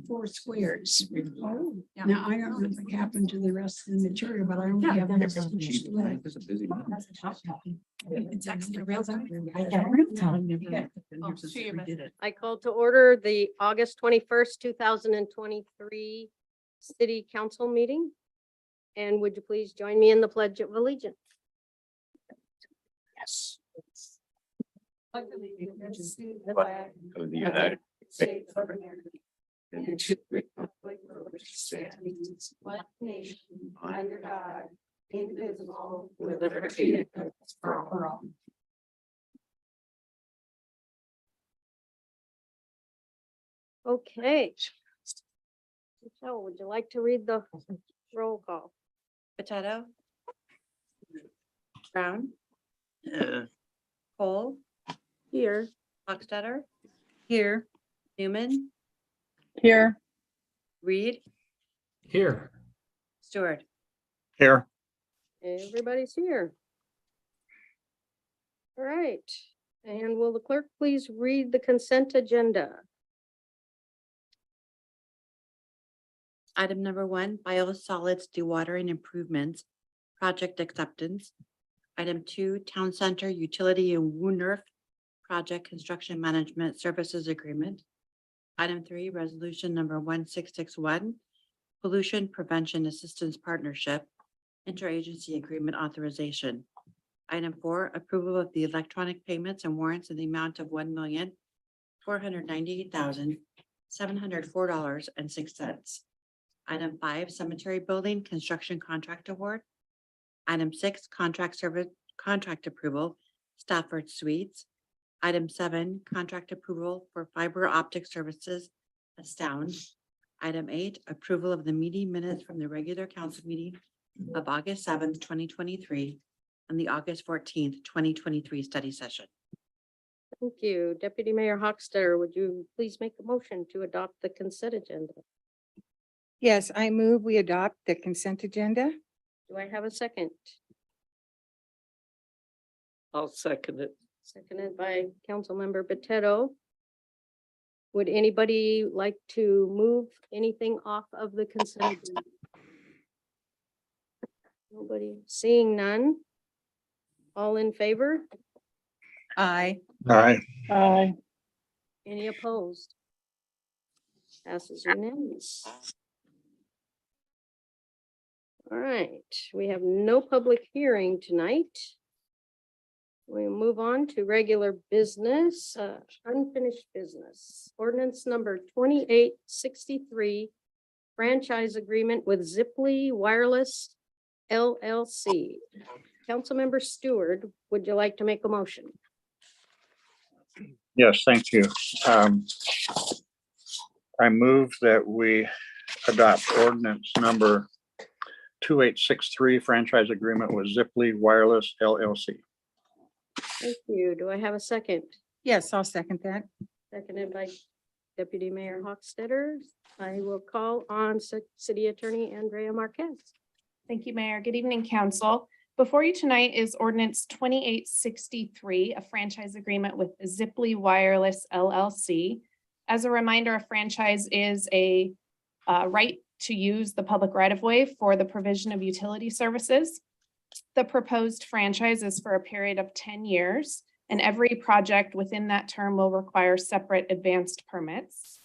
Four squares. Oh, Now, I don't know what happened to the rest of the material, but I only have one. It's a busy month. it's extra real time. I call to order the August 21st, 2023 City Council meeting. And would you please join me in the Pledge of Allegiance? Yes. The flag of the United States of America, and to the republic for which it stands, one nation, under God, indivisible, with liberty and justice for all. Okay. So would you like to read the roll call? Potato. Brown. Cole. Here. Hochstetter. Here. Newman. Here. Reed. Here. Stewart. Here. Everybody's here. All right. And will the clerk please read the consent agenda? Item number 1, biosolids dewatering improvements, project acceptance. Item 2, town center utility and Woonurf project construction management services agreement. Item 3, resolution number 1661, pollution prevention assistance partnership, interagency agreement authorization. Item 4, approval of the electronic payments and warrants in the amount of $1,498,704.06. Item 5, cemetery building construction contract award. Item 6, contract approval, Stafford Suites. Item 7, contract approval for fiber optic services, Astound. Item 8, approval of the meeting minutes from the regular council meeting of August 7th, 2023, and the August 14th, 2023 study session. Thank you. Deputy Mayor Hochstetter, would you please make a motion to adopt the consent agenda? Yes, I move we adopt the consent agenda. Do I have a second? I'll second it. Seconded by Councilmember Potato. Would anybody like to move anything off of the consent agenda? Nobody, seeing none. All in favor? Aye. Aye. Aye. Any opposed? Passes unanimous. All right, we have no public hearing tonight. We move on to regular business, unfinished business. Ordinance number 2863, franchise agreement with Ziply Wireless LLC. Councilmember Stewart, would you like to make a motion? Yes, thank you. I move that we adopt ordinance number 2863 franchise agreement with Ziply Wireless LLC. Thank you. Do I have a second? Yes, I'll second that. Seconded by Deputy Mayor Hochstetter. I will call on City Attorney Andrea Marquez. Thank you, Mayor. Good evening, Council. Before you tonight is ordinance 2863, a franchise agreement with Ziply Wireless LLC. As a reminder, a franchise is a right to use the public right-of-way for the provision of utility services. The proposed franchise is for a period of 10 years, and every project within that term will require separate advanced permits.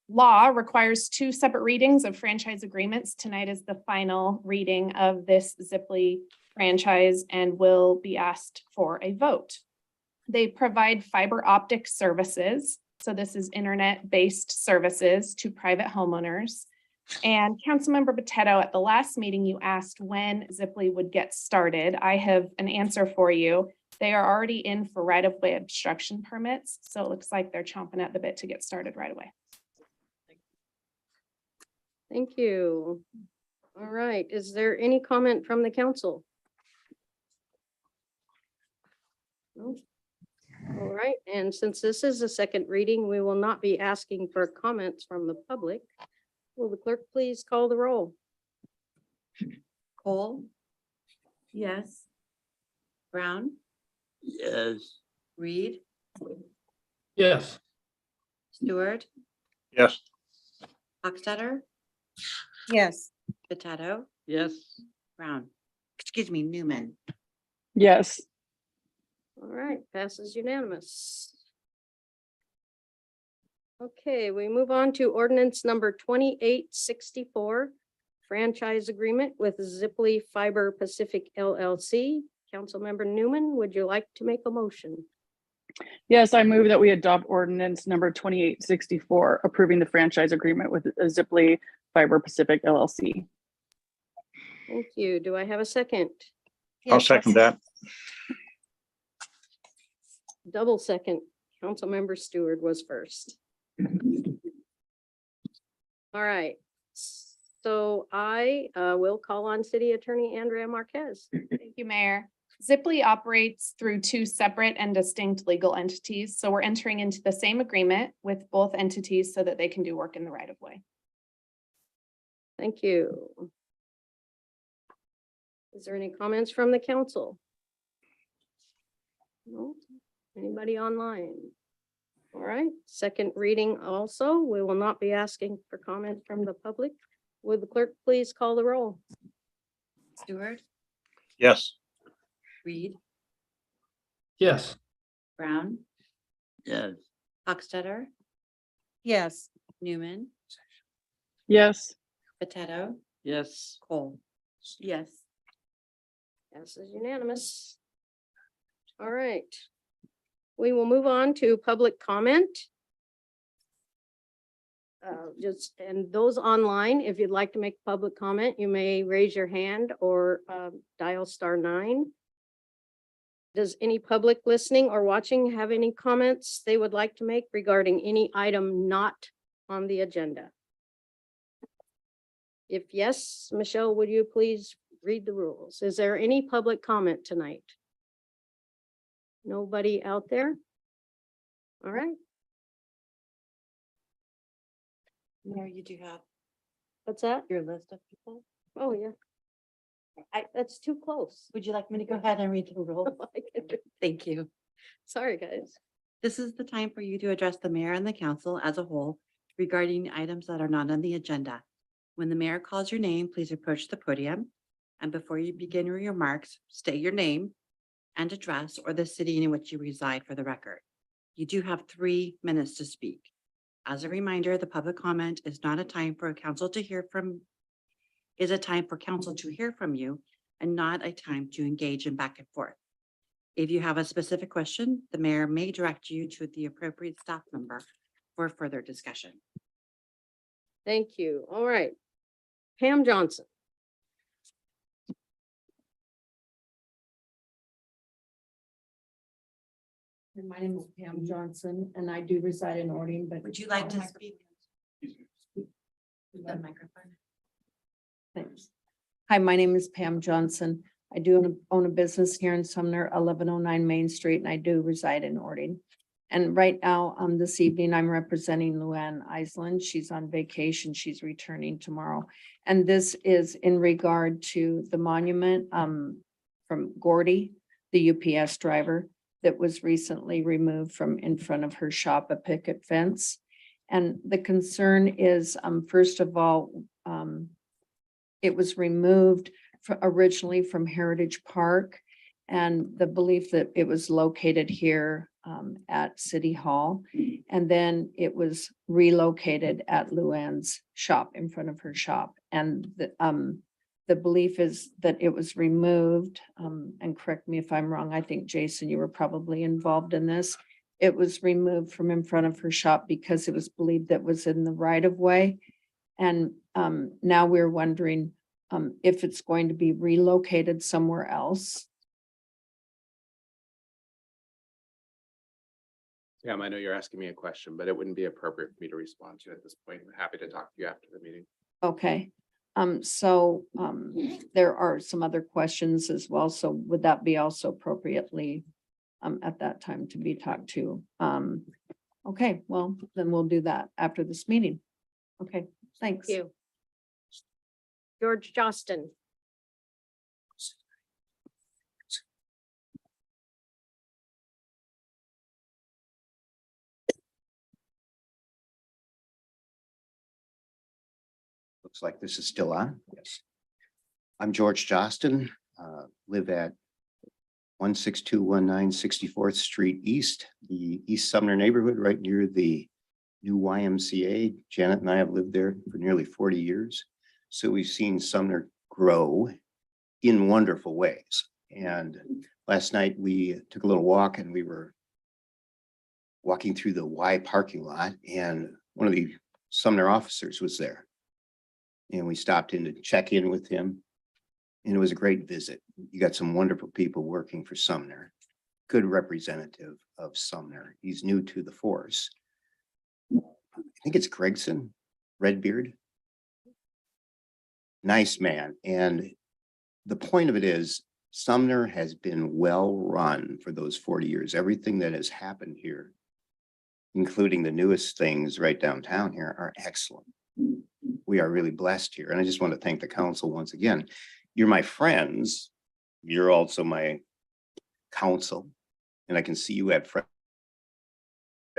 Law requires 2 separate readings of franchise agreements. Tonight is the final reading of this Ziply franchise and will be asked for a vote. They provide fiber optic services. So this is internet-based services to private homeowners. And Councilmember Potato, at the last meeting, you asked when Ziply would get started. I have an answer for you. They are already in for right-of-way obstruction permits. So it looks like they're chomping at the bit to get started right away. Thank you. All right, is there any comment from the council? No? All right, and since this is a second reading, we will not be asking for comments from the public. Will the clerk please call the roll? Cole. Yes. Brown. Yes. Reed. Yes. Stewart, Yes. Hochstetter, Yes. Potato, Yes. Brown, excuse me, Newman. Yes. All right, passes unanimous. Okay, we move on to ordinance number 2864, franchise agreement with Zipley Fiber Pacific LLC. Councilmember Newman, would you like to make a motion? Yes, I move that we adopt ordinance number 2864, approving the franchise agreement with Zipley Fiber Pacific LLC. Thank you. Do I have a second? I'll second that. Double second. Councilmember Stewart was first. All right. So I will call on City Attorney Andrea Marquez. Thank you, Mayor. Zipley operates through two separate and distinct legal entities, so we're entering into the same agreement with both entities so that they can do work in the right of way. Thank you. Is there any comments from the council? No? Anybody online? All right, second reading also. We will not be asking for comment from the public. Would the clerk please call the roll? Stewart, Yes. Reed, Yes. Brown, Yes. Hochstetter, Yes. Newman, Yes. Potato, Yes. Cole. Yes. Passes unanimous. All right. We will move on to public comment. And those online, if you'd like to make public comment, you may raise your hand or dial *9. Does any public listening or watching have any comments they would like to make regarding any item not on the agenda? If yes, Michelle, would you please read the rules? Is there any public comment tonight? Nobody out there? All right, Mayor, you do have what's that? your list of people. Oh, yeah. That's too close. Would you like me to go ahead and read the rule? I can do- Thank you. Sorry, guys. This is the time for you to address the mayor and the council as a whole regarding items that are not on the agenda. When the mayor calls your name, please approach the podium. And before you begin your remarks, state your name and address or the city in which you reside for the record. You do have 3 minutes to speak. As a reminder, the public comment is not a time for council to hear from, is a time for council to hear from you and not a time to engage in back and forth. If you have a specific question, the mayor may direct you to the appropriate staff member for further discussion. Thank you. All right. Pam Johnson. And my name is Pam Johnson and I do reside in Ording, but. Would you like to speak? The microphone. Thanks. Hi, my name is Pam Johnson. I do own a business here in Sumner, 1109 Main Street, and I do reside in Ording. And right now, this evening, I'm representing Luann Island. She's on vacation. She's returning tomorrow. And this is in regard to the monument from Gordy, the UPS driver that was recently removed from in front of her shop, a picket fence. And the concern is, first of all, it was removed originally from Heritage Park, and the belief that it was located here at City Hall. And then it was relocated at Luann's shop, in front of her shop. And the belief is that it was removed, and correct me if I'm wrong, I think Jason, you were probably involved in this. It was removed from in front of her shop because it was believed that was in the right of way. And now we're wondering if it's going to be relocated somewhere else. Yeah, I know you're asking me a question, but it wouldn't be appropriate for me to respond to at this point. I'm happy to talk to you after the meeting. Okay, there are some other questions as well. So would that be also appropriately at that time to be talked to? Okay, well, then we'll do that after this meeting. Okay, thanks. Thank you. George Johnston. Looks like this is still on. Yes. I'm George Jostin, live at 16219 64th Street East, the East Sumner neighborhood, right near the new YMCA. Janet and I have lived there for nearly 40 years. So we've seen Sumner grow in wonderful ways. And last night we took a little walk and we were walking through the Y parking lot, and one of the Sumner officers was there. And we stopped in to check in with him. And it was a great visit. You got some wonderful people working for Sumner, good representative of Sumner. He's new to the force. I think it's Gregson, Redbeard. Nice man. And the point of it is Sumner has been well run for those 40 years. Everything that has happened here, including the newest things right downtown here, are excellent. We are really blessed here. And I just want to thank the council once again. You're my friends. You're also my counsel. And I can see you at Fred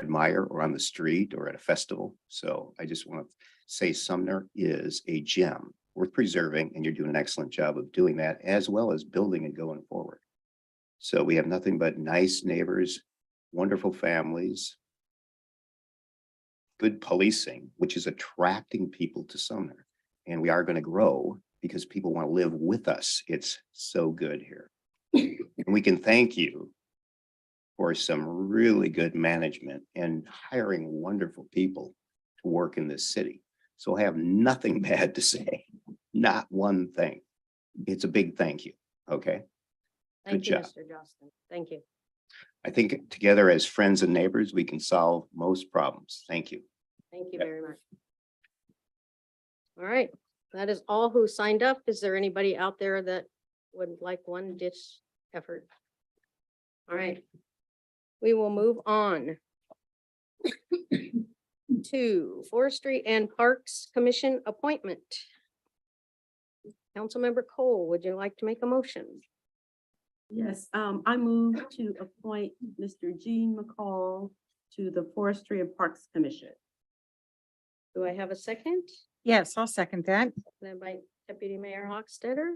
Meyer or on the street or at a festival. So I just want to say Sumner is a gem worth preserving, and you're doing an excellent job of doing that, as well as building and going forward. So we have nothing but nice neighbors, wonderful families, good policing, which is attracting people to Sumner. And we are going to grow because people want to live with us. It's so good here. And we can thank you for some really good management and hiring wonderful people to work in this city. So I have nothing bad to say, not one thing. It's a big thank you. Okay. Thank Good you, job. Mr. Johnston. Thank you. I think together as friends and neighbors, we can solve most problems. Thank you. Thank you Yep. very much. All right, that is all who signed up. Is there anybody out there that would like one ditch effort? All right, we will move on to Forestry and Parks Commission appointment. Councilmember Cole, would you like to make a motion? Yes, I move to appoint Mr. Gene McCall to the Forestry and Parks Commission. Do I have a second? Yes, I'll second that. Then by Deputy Mayor Hochstetter.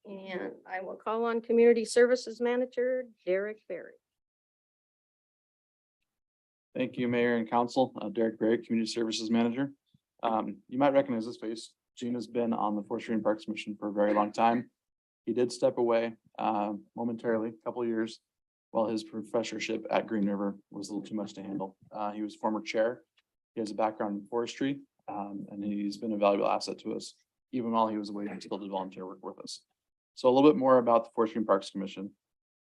And I will call on Community Services Manager Derek Berry. Thank you, Mayor and Council. Derek Berry, Community Services Manager. You might recognize this face. Gene has been on the Forestry and Parks Commission for a very long time. He did step away momentarily, a couple of years, while his professorship at Green River was a little too much to handle. He was former chair. He has a background in forestry, and he's been a valuable asset to us, even while he was away and still did volunteer work with us. So a little bit more about the Forestry and Parks Commission.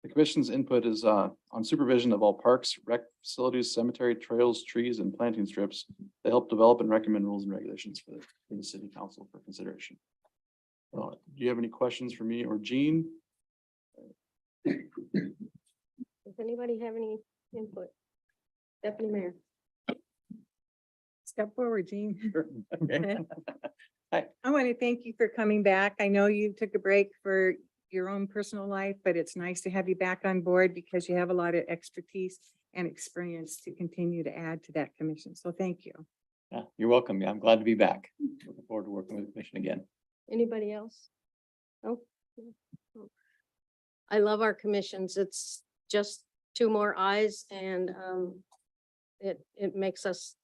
The commission's input is on supervision of all parks, rec facilities, cemetery, trails, trees, and planting strips. They help develop and recommend rules and regulations for the city council for consideration. Do you have any questions for me or Gene? Does anybody have any input? Deputy Mayor. Step forward, Jean. Okay. I want to thank you for coming back. I know you took a break for your own personal life, but it's nice to have you back on board because you have a lot of expertise and experience to continue to add to that commission. So thank you. Yeah, you're welcome. Yeah, I'm glad to be back. Looking forward to working with the commission again. Anybody else? No? No. I love our commissions. It's just two more eyes and it makes us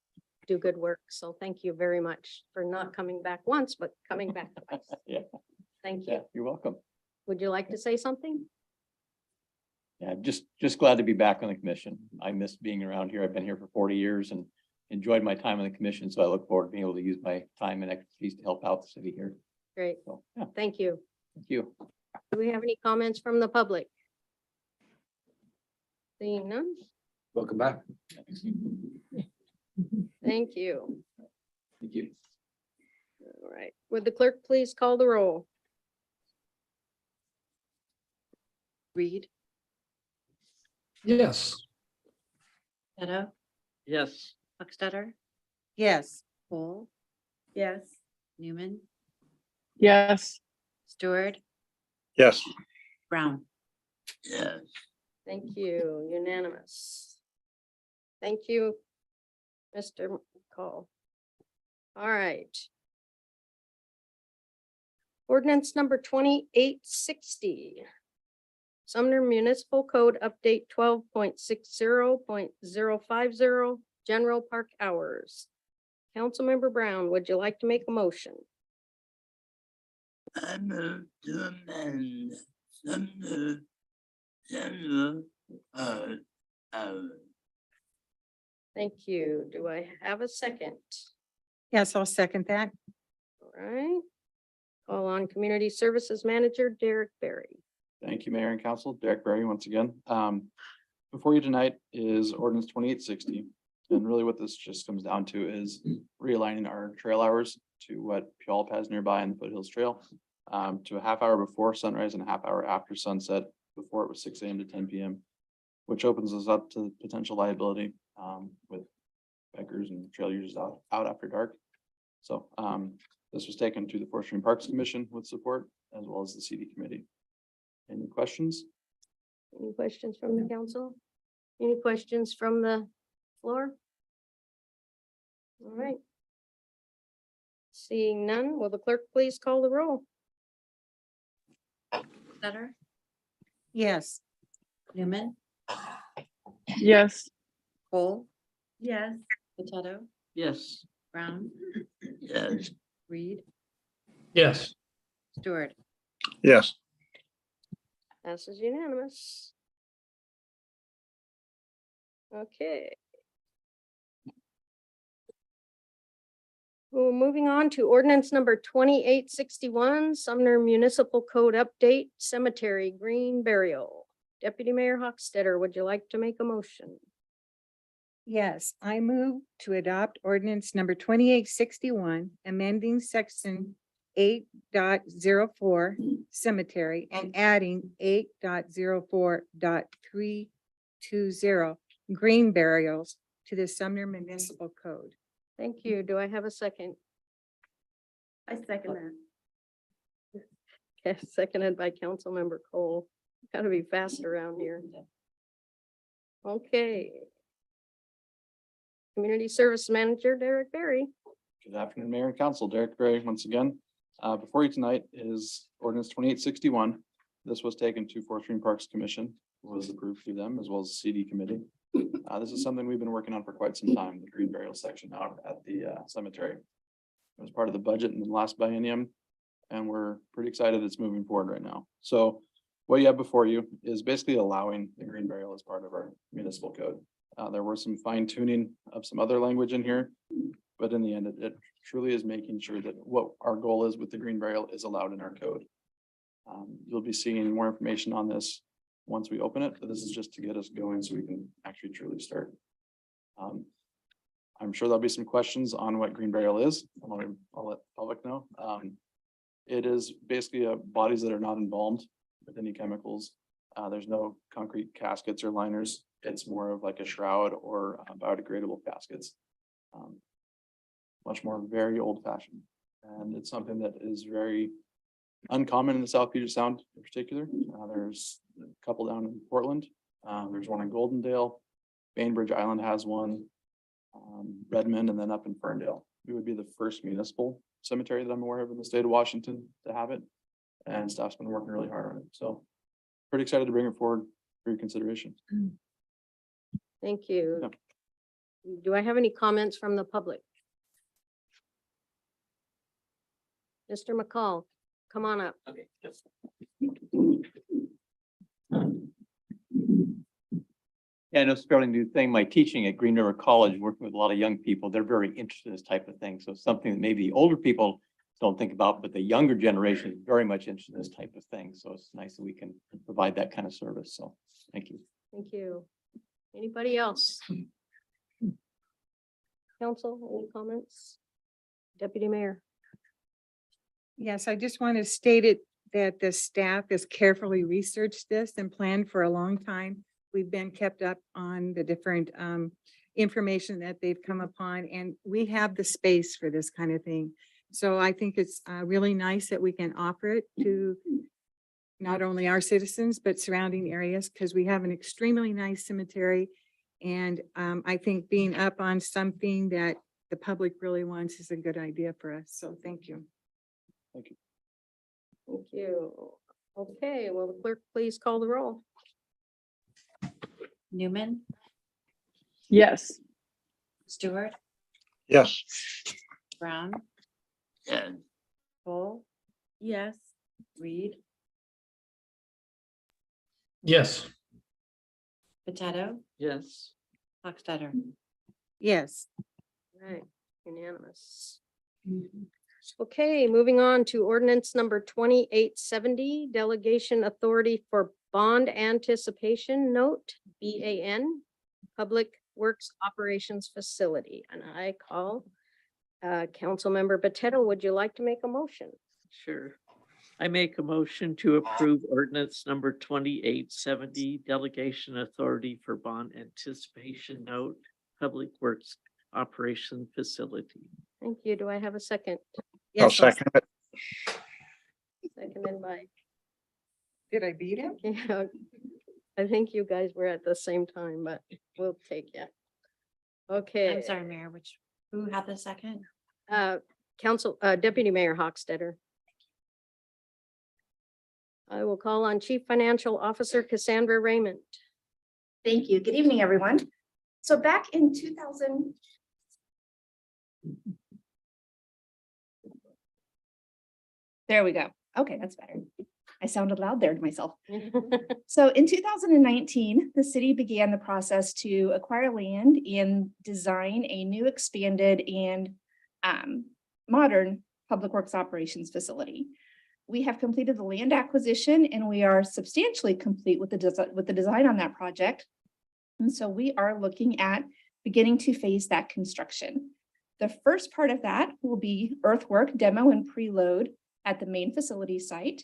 do good work. So thank you very much for not coming back once, but coming back twice. Yeah, Thank yeah, you. you're welcome. Would you like to say something? Yeah, just glad to be back on the commission. I miss being around here. I've been here for 40 years and enjoyed my time on the commission. So I look forward to being able to use my time and expertise to help out the city here. Great. So, yeah, Thank you. thank you. Do we have any comments from the public? Seeing none? Welcome back. Thank you. Thank you. All right. Would the clerk please call the roll? Reed, Yes. Beto, Yes. Hochstetter, Yes. Cole, Yes. Newman, Yes. Stewart, Yes. Brown. Yes. Thank you. Unanimous. Thank you, Mr. Call. All right. Ordinance number 2860. Sumner Municipal Code Update 12.60.050, General Park Hours. Councilmember Brown, would you like to make a motion? I move to amend Sumner General Hours. Thank you. Do I have a second? Yes, I'll second that. All right. Call on Community Services Manager Derek Berry. Thank you, Mayor and Council. Derek Berry once again. Before you tonight is ordinance 2860. And really what this just comes down to is realigning our trail hours to what Puyallup has nearby in the Foothills Trail. To a half hour before sunrise and a half hour after sunset. Before it was 6 a.m. to 10 p.m. Which opens us up to potential liability with bikers and trail users out after dark. So this was taken to the Forestry and Parks Commission with support, as well as the CD committee. Any questions? Any questions from the council? Any questions from the floor? All right. Seeing none, will the clerk please call the roll? Sutter, Yes. Newman, Yes. Cole, Yes. Potato, Yes. Brown, Yes. Reed, Yes. Stewart. Yes. Passes unanimous. Okay. Well, moving on to ordinance number 2861, Sumner Municipal Code Update, Cemetery Green Burial. Deputy Mayor Hochstetter, would you like to make a motion? Yes, I move to adopt ordinance number 2861, amending section 8.04 cemetery and adding 8.04.320 green burials to the Sumner Municipal Code. Thank you. Do I have a second? I second that. Okay, seconded by Councilmember Cole. Gotta be fast around here. Okay. Community Service Manager Derek Berry. Good afternoon, Mayor and Council. Derek Berry once again. Before you tonight is ordinance 2861. This was taken to Forestry and Parks Commission, was approved through them as well as the CD committee. This is something we've been working on for quite some time, the green burial section out at the cemetery. It was part of the budget in the last biennium, and we're pretty excited it's moving forward right now. So what you have before you is basically allowing the green burial as part of our municipal code. There were some fine tuning of some other language in here, but in the end, it truly is making sure that what our goal is with the green burial is allowed in our code. You'll be seeing more information on this once we open it, but this is just to get us going so we can actually truly start. I'm sure there'll be some questions on what green burial is. I'll let the public know. It is basically bodies that are not embalmed with any chemicals. There's no concrete caskets or liners. It's more of like a shroud or biodegradable caskets. Much more very old fashioned. And it's something that is very uncommon in the South Puget Sound in particular. There's a couple down in Portland. There's one in Goldendale. Bainbridge Island has one. Redmond, and then up in Ferndale. We would be the first municipal cemetery that I'm aware of in the state of Washington to have it. And staff's been working really hard on it. So pretty excited to bring it forward for your consideration. Thank you. Do I have any comments from the public? Mr. McCall, come on up. Okay. Yes. Yeah, I know it's a fairly new thing. My teaching at Green River College, working with a lot of young people, they're very interested in this type of thing. So it's something that maybe the older people don't think about, but the younger generation is very much interested in this type of thing. So it's nice that we can provide that kind of service. So thank you. Thank you. Anybody else? Council, any comments? Deputy Mayor. Yes, I just want to state it that the staff has carefully researched this and planned for a long time. We've been kept up on the different information that they've come upon, and we have the space for this kind of thing. So I think it's really nice that we can offer it to not only our citizens, but surrounding areas, because we have an extremely nice cemetery. And I think being up on something that the public really wants is a good idea for us. So thank you. Thank you. Okay, will the clerk please call the roll? Newman, Yes. Stewart, Yes. Brown, Yes. Cole, Yes. Reed, Yes. Potato, Yes. Hochstetter. Yes. Right, unanimous. Okay, moving on to ordinance number 2870, delegation authority for bond anticipation note, BAN, Public Works Operations Facility. And I call Councilmember Potato, would you like to make a motion? Sure. I make a motion to approve ordinance number 2870, delegation authority for bond anticipation note, Public Works Operation Facility. Thank you. Do I have a second? I'll Yes. second it. Seconded by, Did I beat him? yeah, I think you guys were at the same time, but we'll take it. Okay. I'm sorry, Mayor, who had the second? Deputy Mayor Hochstetter. I will call on Chief Financial Officer Cassandra Raymond. Thank you. Good evening, everyone. So back in 2000. There we go. Okay, that's better. I sounded loud there to myself. So in 2019, the city began the process to acquire land and design a new expanded and modern public works operations facility. We have completed the land acquisition and we are substantially complete with the design on that project. And so we are looking at beginning to phase that construction. The first part of that will be earthwork, demo, and preload at the main facility site.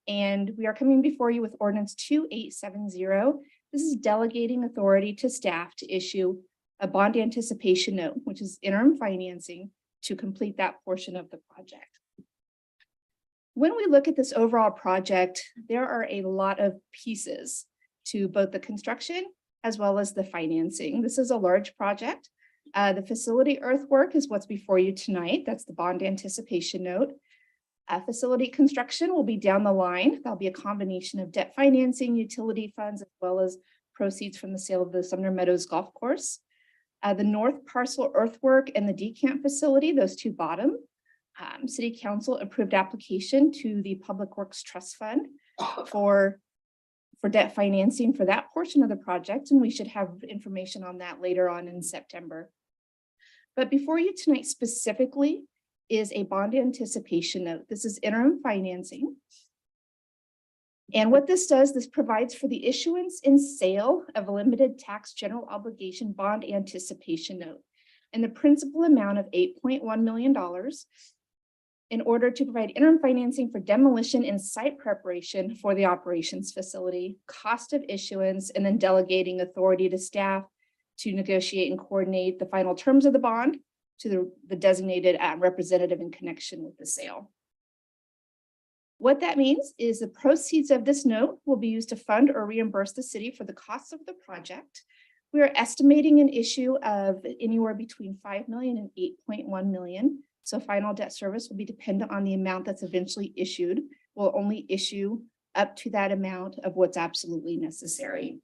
And we are coming before you with ordinance 2870. This is delegating authority to staff to issue a bond anticipation note, which is interim financing to complete that portion of the project. When we look at this overall project, there are a lot of pieces to both the construction as well as the financing. This is a large project. The facility earthwork is what's before you tonight. That's the bond anticipation note. Facility construction will be down the line. That'll be a combination of debt financing, utility funds, as well as proceeds from the sale of the Sumner Meadows Golf Course. The north parcel earthwork and the decant facility, those two bottom, City Council approved application to the Public Works Trust Fund for debt financing for that portion of the project, and we should have information on that later on in September. But before you tonight specifically is a bond anticipation note. This is interim financing. And what this does, this provides for the issuance and sale of a limited tax general obligation bond anticipation note and the principal amount of $8.1 million in order to provide interim financing for demolition and site preparation for the operations facility, cost of issuance, and then delegating authority to staff to negotiate and coordinate the final terms of the bond to the designated representative in connection with the sale. What that means is the proceeds of this note will be used to fund or reimburse the city for the costs of the project. We are estimating an issue of anywhere between 5 million and 8.1 million. So final debt service will be dependent on the amount that's eventually issued. We'll only issue up to that amount of what's absolutely necessary.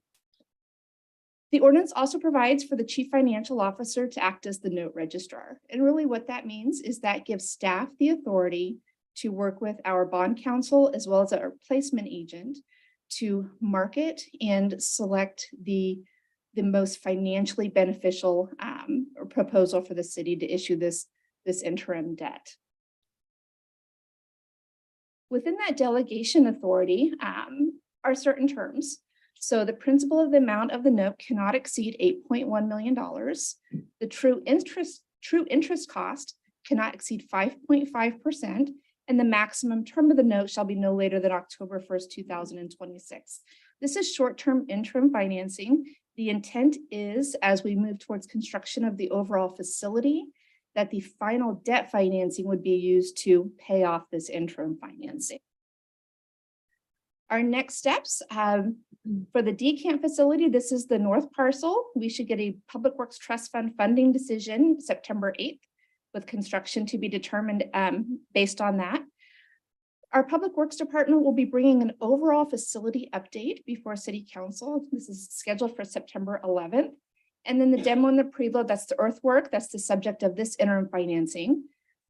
The ordinance also provides for the chief financial officer to act as the note registrar. And really what that means is that gives staff the authority to work with our bond counsel as well as our placement agent to market and select the most financially beneficial proposal for the city to issue this interim debt. Within that delegation authority are certain terms. So the principal of the amount of the note cannot exceed $8.1 million. The true interest cost cannot exceed 5.5%, and the maximum term of the note shall be no later than October 1st, 2026. This is short-term interim financing. The intent is, as we move towards construction of the overall facility, that the final debt financing would be used to pay off this interim financing. Our next steps for the decant facility, this is the north parcel. We should get a Public Works Trust Fund funding decision September 8th. with construction to be determined based on that. Our Public Works Department will be bringing an overall facility update before City Council. This is scheduled for September 11th. And then the demo and the preload, that's the earthwork, that's the subject of this interim financing.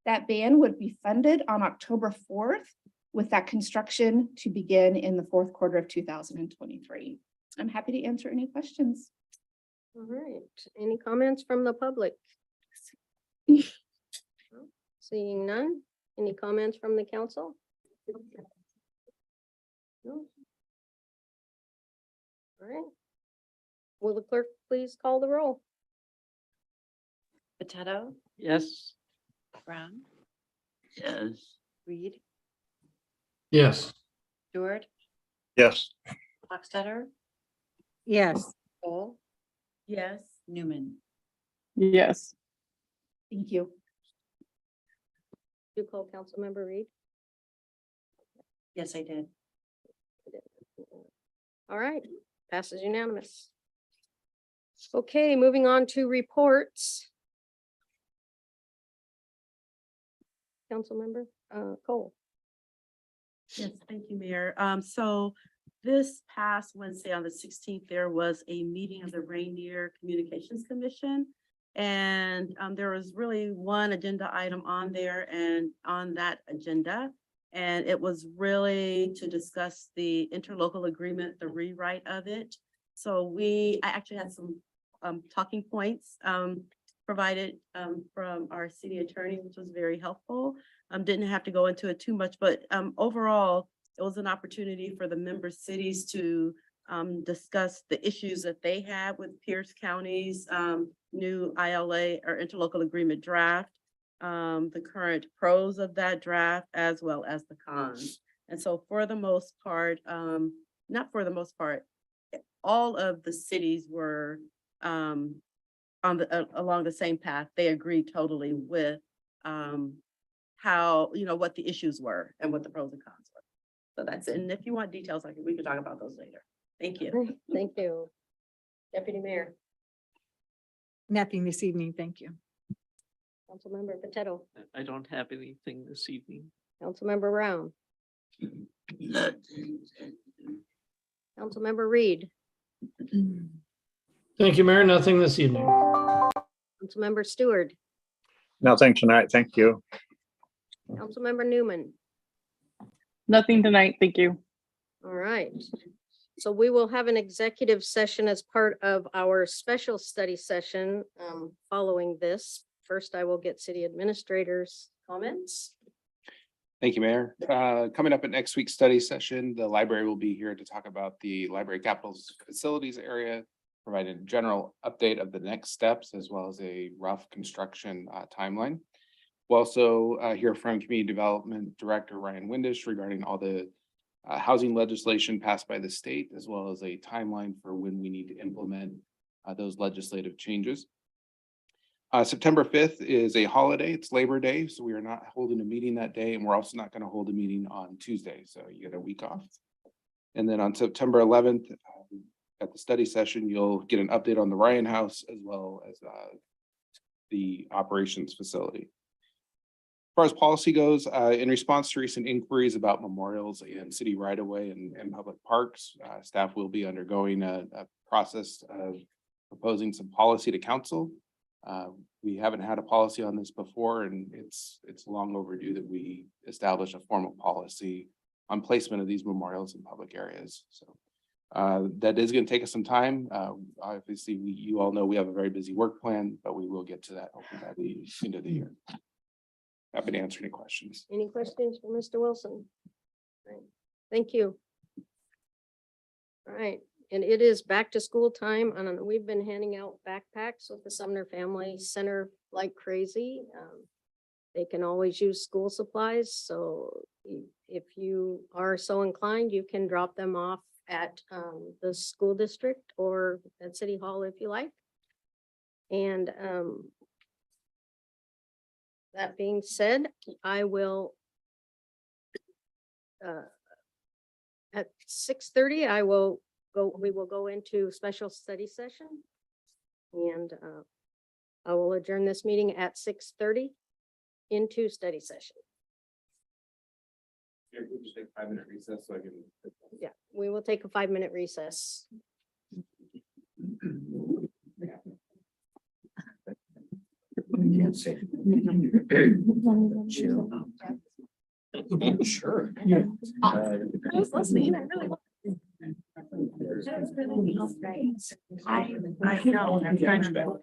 That ban would be funded on October 4th, with that construction to begin in the fourth quarter of 2023. I'm happy to answer any questions. All right, any comments from the public? Seeing none, any comments from the council? No. All right. Will the clerk please call the roll? Potato, Yes. Brown, Yes. Reed, Yes. Stewart, Yes. Hochstetter, Yes. Cole, Yes. Newman. Yes. Thank you. You call Councilmember Reed. Yes, I did. All right, passes unanimous. Okay, moving on to reports. Councilmember Cole. Yes, thank you, Mayor. So this past Wednesday on the 16th, there was a meeting of the Rainier Communications Commission. And there was really one agenda item on there and on that agenda. And it was really to discuss the interlocal agreement, the rewrite of it. So I actually had some talking points provided from our city attorney, which was very helpful. Didn't have to go into it too much, but overall, it was an opportunity for the member cities to discuss the issues that they have with Pierce County's new ILA or interlocal agreement draft, the current pros of that draft, as well as the cons. And so for the most part, not for the most part, all of the cities were on along the same path. They agreed totally with how, what the issues were and what the pros and cons were. So that's it. And if you want details, we can talk about those later. Thank you. Thank you. Deputy Mayor, Nothing this evening. Thank you. Councilmember Potato, I don't have anything this evening. Councilmember Brown, Councilmember Reed, Thank you, Mayor. Nothing this evening. Councilmember Stewart, Nothing tonight. Thank you. Councilmember Newman. Nothing tonight. Thank you. All right. So we will have an executive session as part of our special study session following this. First, I will get city administrators' comments. Thank you, Mayor. Coming up at next week's study session, the library will be here to talk about the library capitals facilities area, provide a general update of the next steps, as well as a rough construction timeline. We'll also hear from Community Development Director Ryan Windisch regarding all the housing legislation passed by the state, as well as a timeline for when we need to implement those legislative changes. September 5th is a holiday. It's Labor Day, so we are not holding a meeting that day, and we're also not going to hold a meeting on Tuesday, so you get a week off. And then on September 11th, at the study session, you'll get an update on the Ryan House as well as the operations facility. As far as policy goes, in response to recent inquiries about memorials and city right-of-way and public parks, staff will be undergoing a process of proposing some policy to council. We haven't had a policy on this before, and it's long overdue that we establish a formal policy on placement of these memorials in public areas. So that is going to take us some time. Obviously, you all know we have a very busy work plan, but we will get to that hopefully by the end of the year. Happy to answer any questions. Any questions for Mr. Wilson? Right. Thank you. All right, and it is back to school time, and we've been handing out backpacks with the Sumner Family Center like crazy. They can always use school supplies, so if you are so inclined, you can drop them off at the school district or at City Hall if you like. And that being said, I will at 6:30, we will go into special study session. And I will adjourn this meeting at 6:30. into study session. We just take 5-minute recess so I can. Yeah, we will take a 5-minute recess. Can't say. Sure. I was listening. I really was. That was really great. I know. I'm trying to.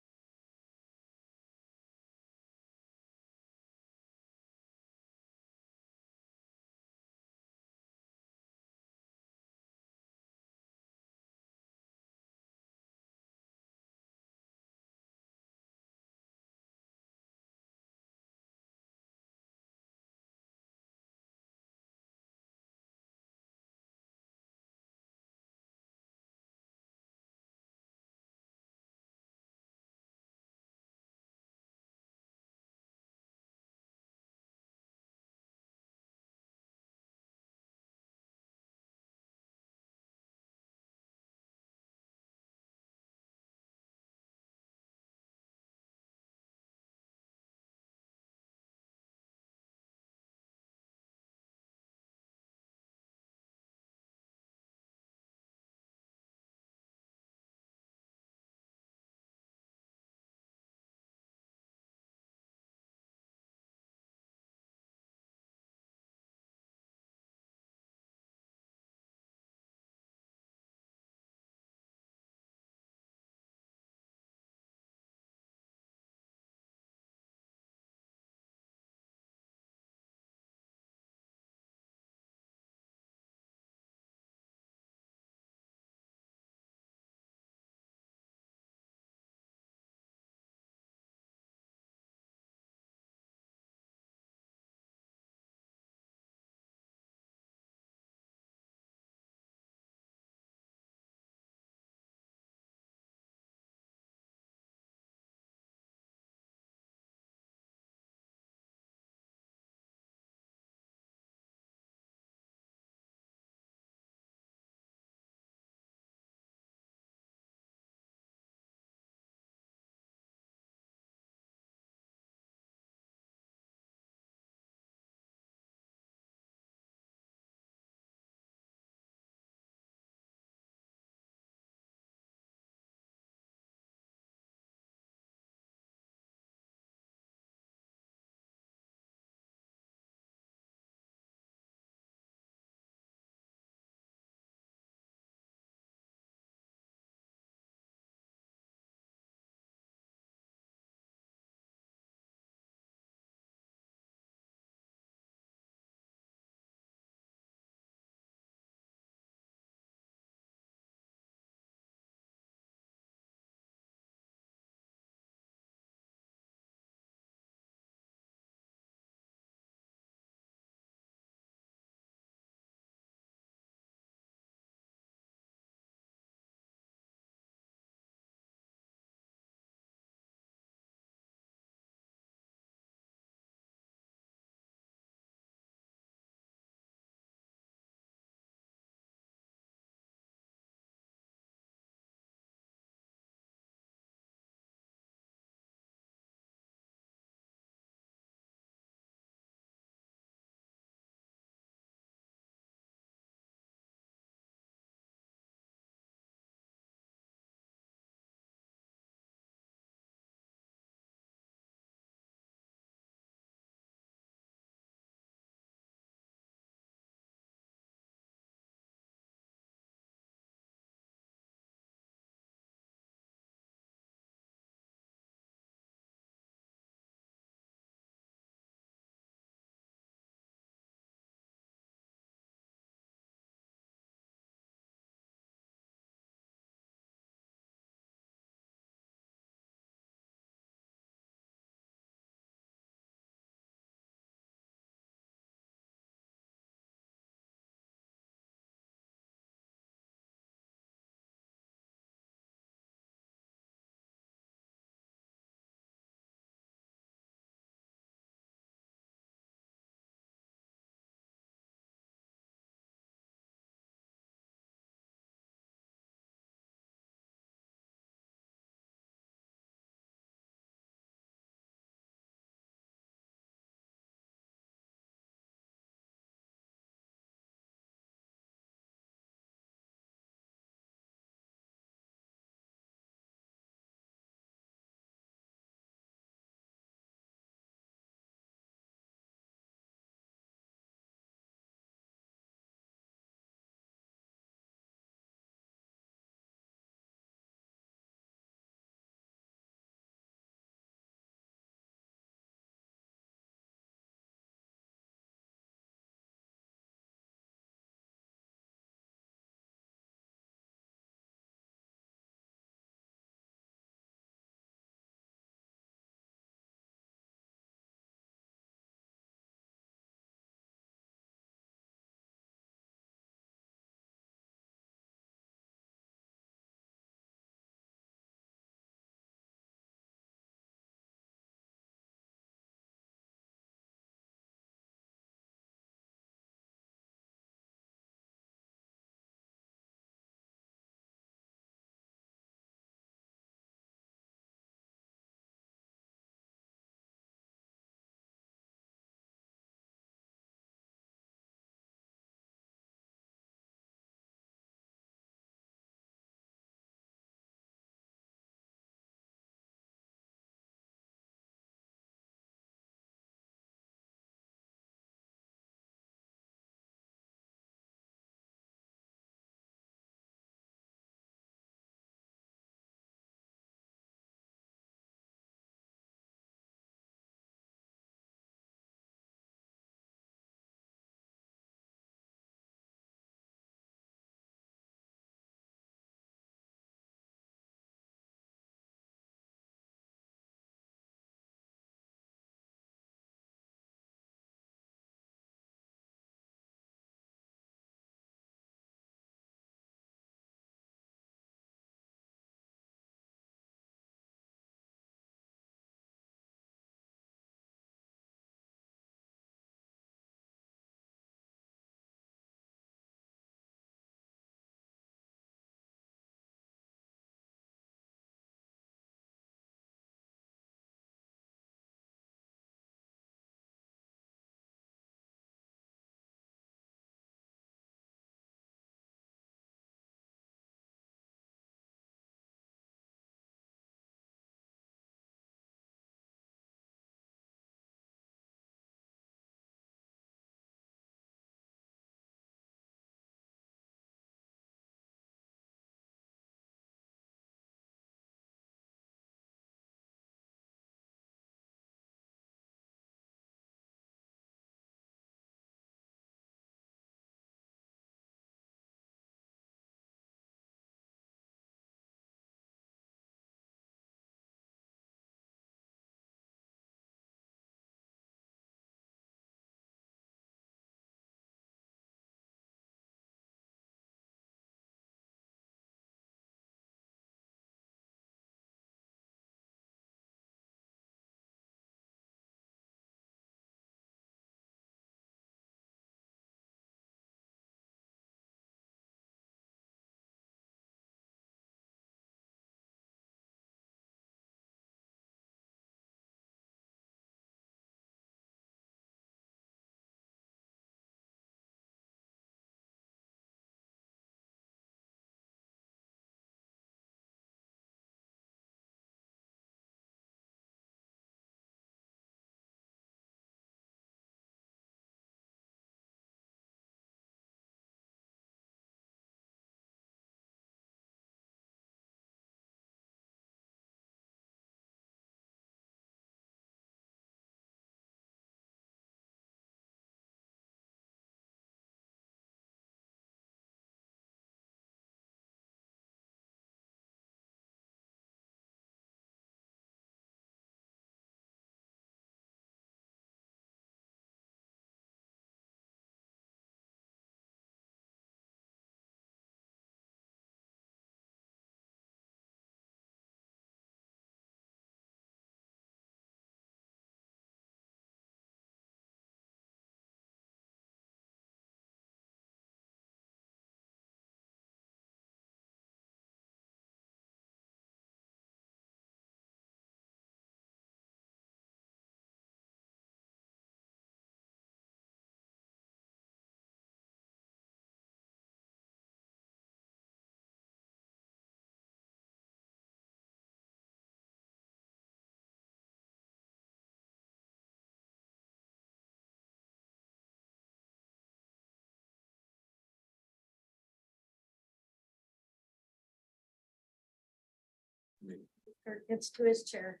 Kurt gets to his chair.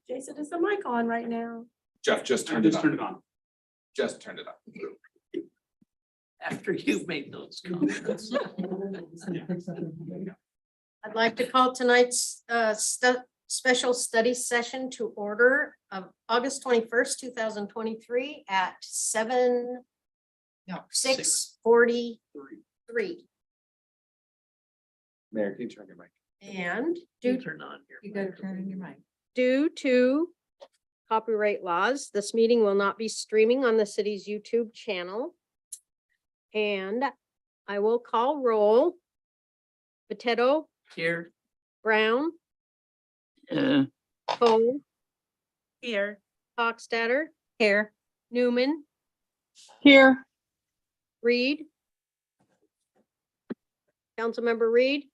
Jason, is the mic on right now? Jeff just turned it on. Just turned it on. After you've made those comments. I'd like to call tonight's special study session to order of August 21st, 2023 at 6:43. Mayor, can you turn your mic? And You turn on your. You gotta turn on your mic. due to copyright laws, this meeting will not be streaming on the city's YouTube channel. And I will call roll. Potato, Here. Brown, Uh, Cole, Here. Hochstatter, Here. Newman, Here. Reed. Councilmember Reed,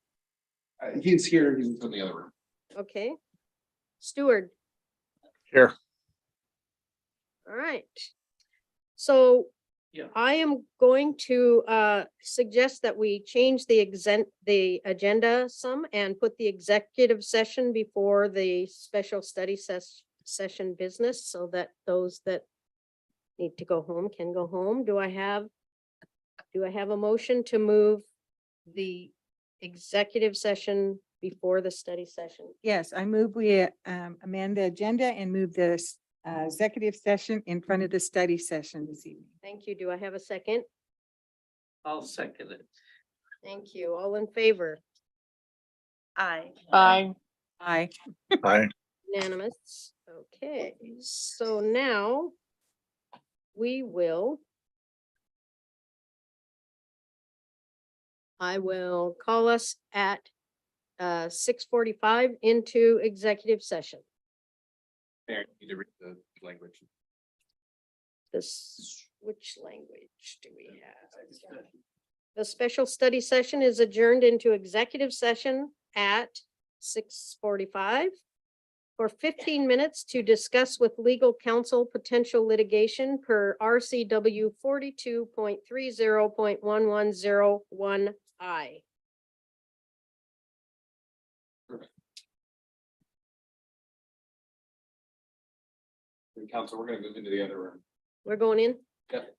He's here, he's in the other room. okay. Stewart. Here. All right. So Yeah. I am going to suggest that we change the agenda some and put the executive session before the special study session business so that those that need to go home can go home. Do I have a motion to move the executive session before the study session? Yes, I move we amend the agenda and move this executive session in front of the study session this evening. Thank you. Do I have a second? I'll second it. Thank you. All in favor? Aye. Aye. Aye. Aye. Unanimous. Okay, so now I will call us at 6:45 into executive session. Mayor, you need to read the language. Which language do we have? The special study session is adjourned into executive session at 6:45 for 15 minutes to discuss with legal counsel potential litigation per RCW 42.30.1101I. Council, we're gonna move into the other room. We're going in? Yep.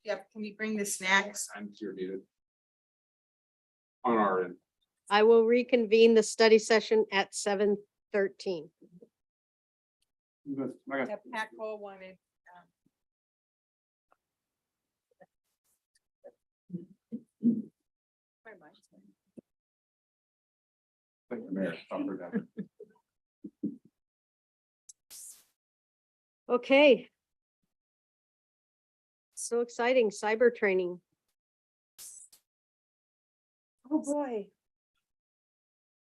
Yep, can you bring the snacks? I'm here needed. On our end. I will reconvene the study session at 7:13. Paco wanted. Thank you, Mayor. Stop for that. Okay. So exciting, cyber training. Oh, boy.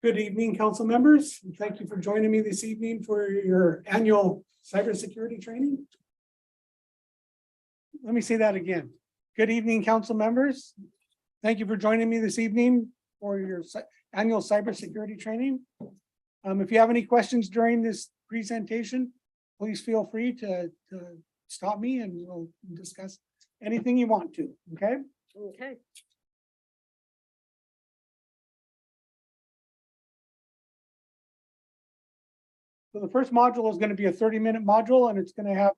Good evening, council members. and Thank you for joining me this evening for your annual cybersecurity training. Let me say that again. Good evening, council members. Thank you for joining me this evening for your annual cybersecurity training. If you have any questions during this presentation, please feel free to stop me and we'll discuss anything you want to, okay? Okay. So the first module is going to be a 30-minute module and it's going to have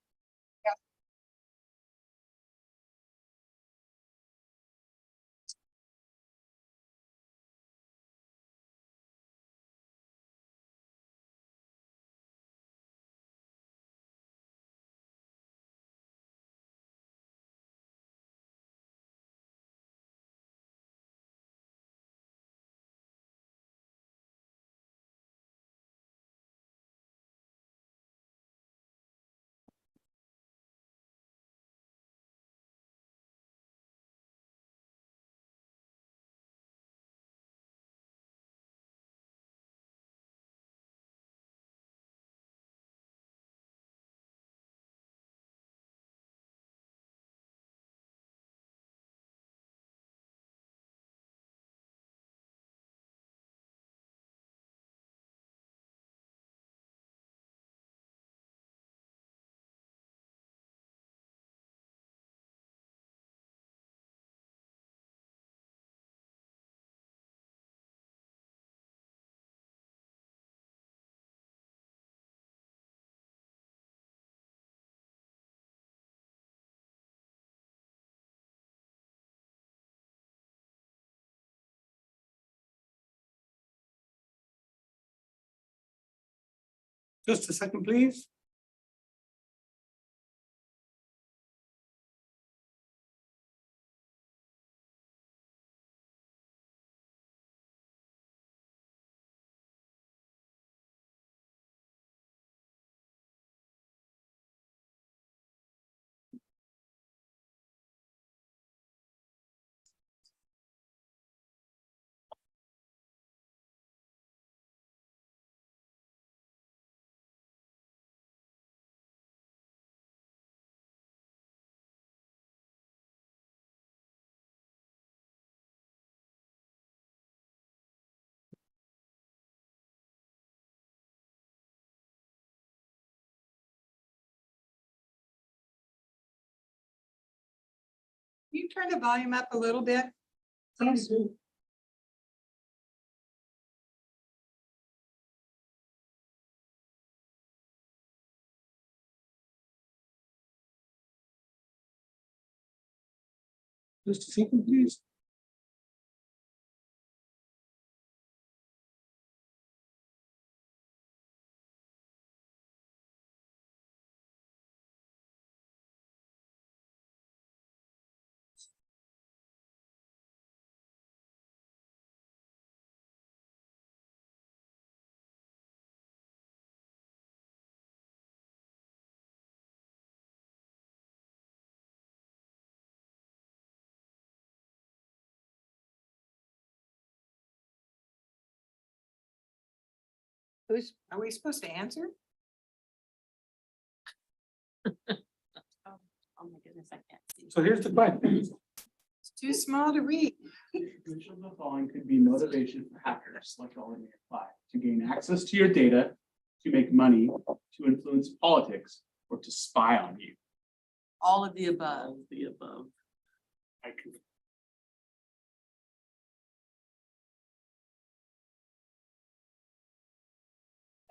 just a second, please. Can you turn the volume up a little bit? Please? Just a second, please. Are we supposed to answer? Oh my goodness, I can't see. So here's the question. It's too small to read. Which of the following could be motivation for hackers, like all may apply, to gain access to your data, to make money, to influence politics, or to spy on you? All of the above. All of the above. I can.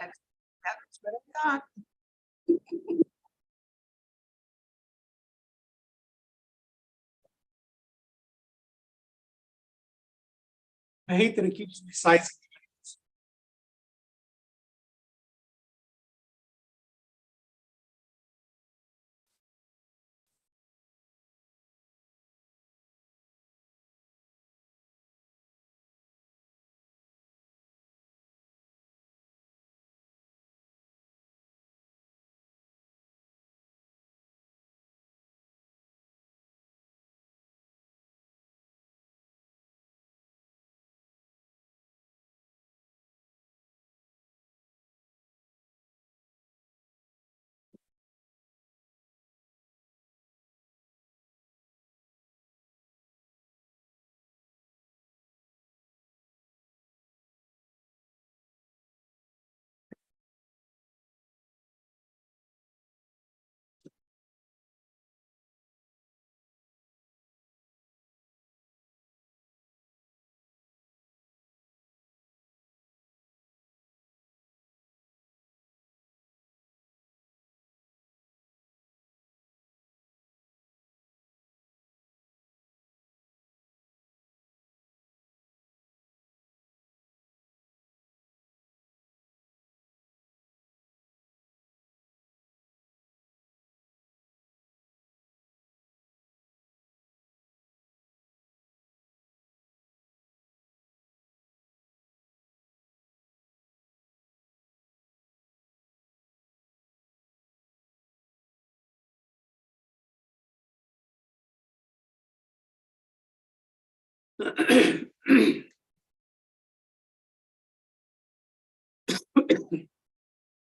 That's what I thought. I hate that it keeps resizing.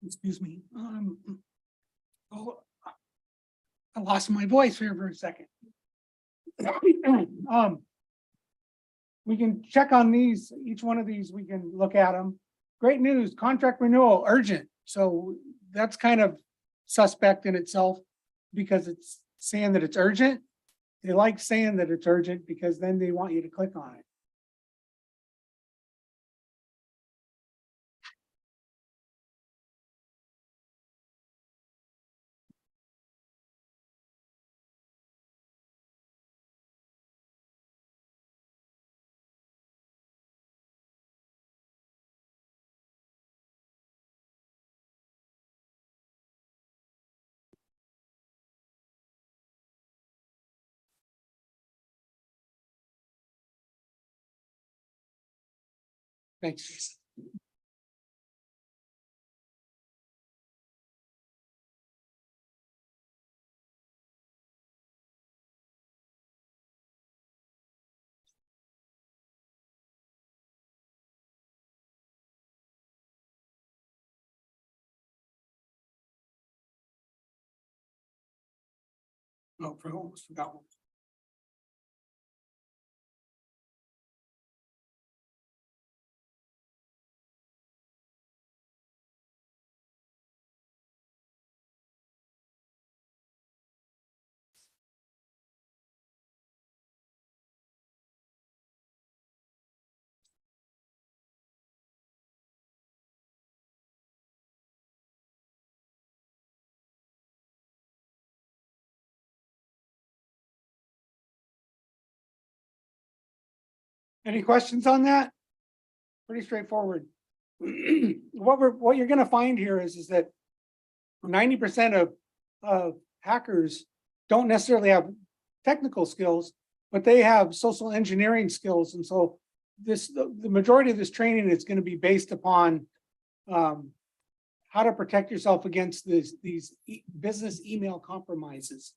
Excuse me. Oh, I lost my voice here for a second. We can check on these, each one of these, we can look at them. Great news, contract renewal, urgent. So that's kind of suspect in itself because it's saying that it's urgent. They like saying that it's urgent because then they want you to click on it. Thanks, Jason. Oh, I almost forgot one. Any questions on that? Pretty straightforward. What you're gonna find here is that 90% of hackers don't necessarily have technical skills, but they have social engineering skills. And so the majority of this training is going to be based upon how to protect yourself against these business email compromises.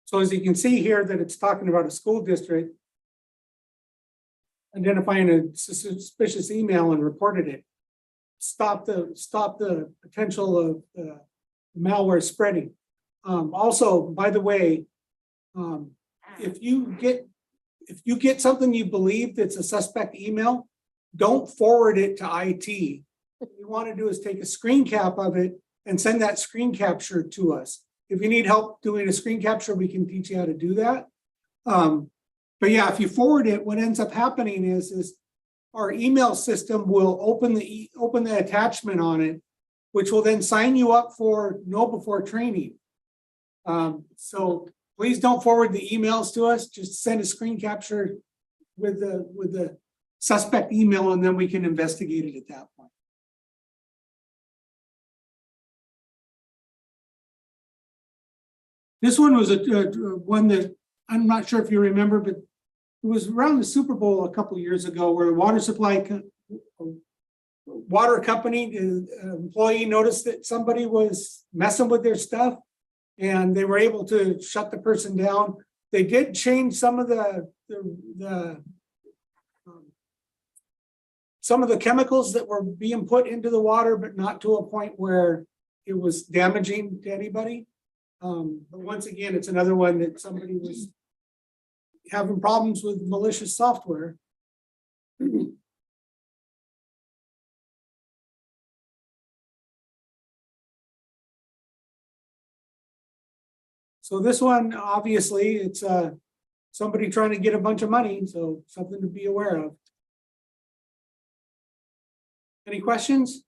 So as you can see here that it's talking about a school district identifying a suspicious email and reported it. Stop the potential of malware spreading. Also, by the way, if you get something you believe that's a suspect email, don't forward it to IT. What you want to do is take a screen cap of it and send that screen capture to us. If you need help doing a screen capture, we can teach you how to do that. But yeah, if you forward it, what ends up happening is our email system will open the attachment on it, which will then sign you up for KnowBe4 training. So please don't forward the emails to us. Just send a screen capture with the suspect email, and then we can investigate it at that point. This one was one that I'm not sure if you remember, but it was around the Super Bowl a couple of years ago where a water company employee noticed that somebody was messing with their stuff, and they were able to shut the person down. They did change some of the chemicals that were being put into the water, but not to a point where it was damaging to anybody. But once again, it's another one that somebody was having problems with malicious software. So this one, obviously, it's somebody trying to get a bunch of money, so something to be aware of. Any questions?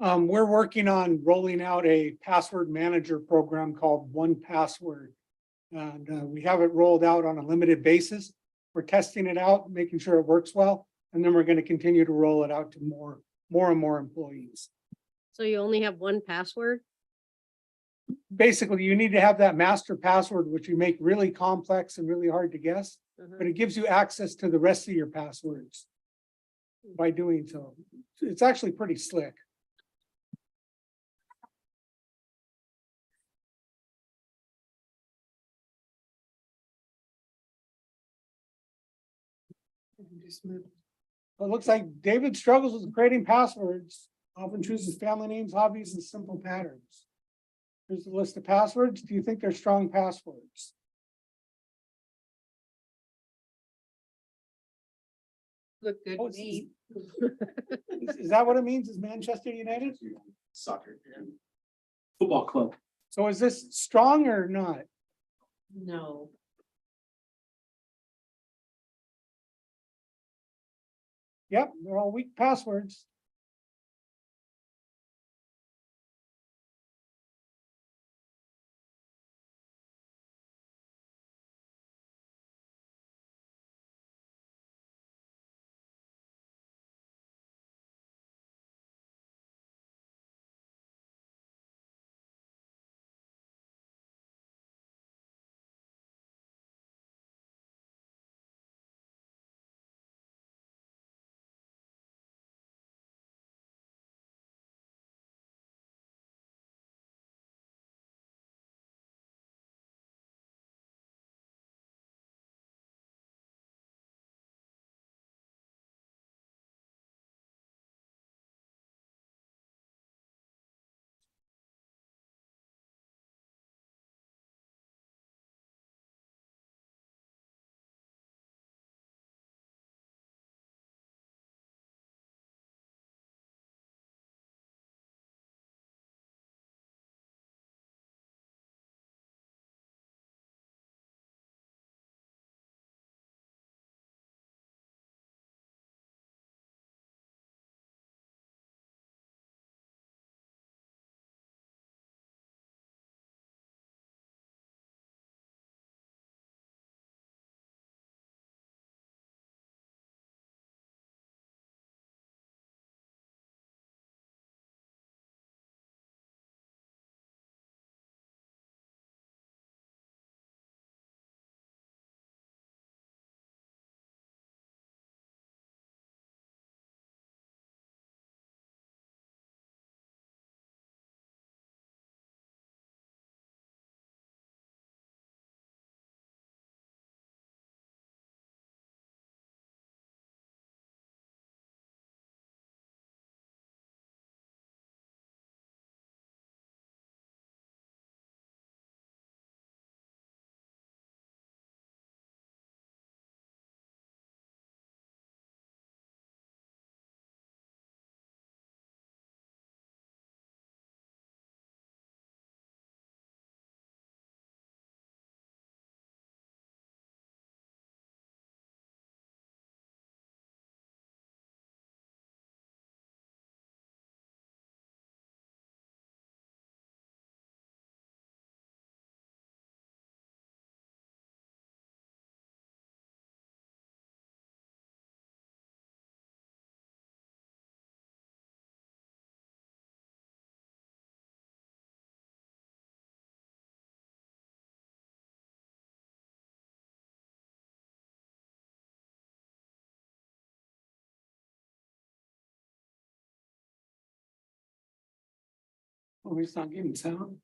We're working on rolling out a password manager program called 1Password. And we have it rolled out on a limited basis. We're testing it out, making sure it works well, and then we're going to continue to roll it out to more and more employees. So you only have one password? Basically, you need to have that master password, which you make really complex and really hard to guess, but it gives you access to the rest of your passwords by doing so. It's actually pretty slick. Well, it looks like David struggles with creating passwords, often chooses family names, hobbies, and simple patterns. Here's the list of passwords. Do you think they're strong passwords? Look good Oh, to me. Is that what it means? Is Manchester United? Soccer. Football club. So is this strong or not? No. Yep, they're all weak passwords. Oh, he's not getting sound.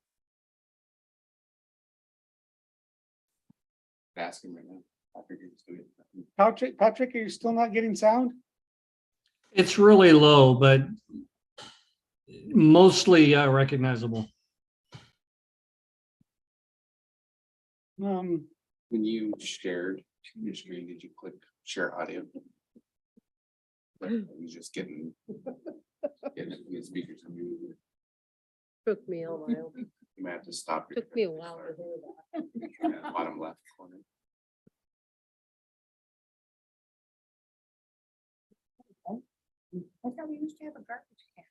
Ask him right now. I figured he's doing it. Patrick, are you still not getting sound? It's really low, but mostly recognizable. Um, When you shared your screen, did you click share audio? Like, you just getting the speakers. Took me a while. You might have to stop. Took me a while to hear that. Bottom left corner. I thought we used to have a garbage can.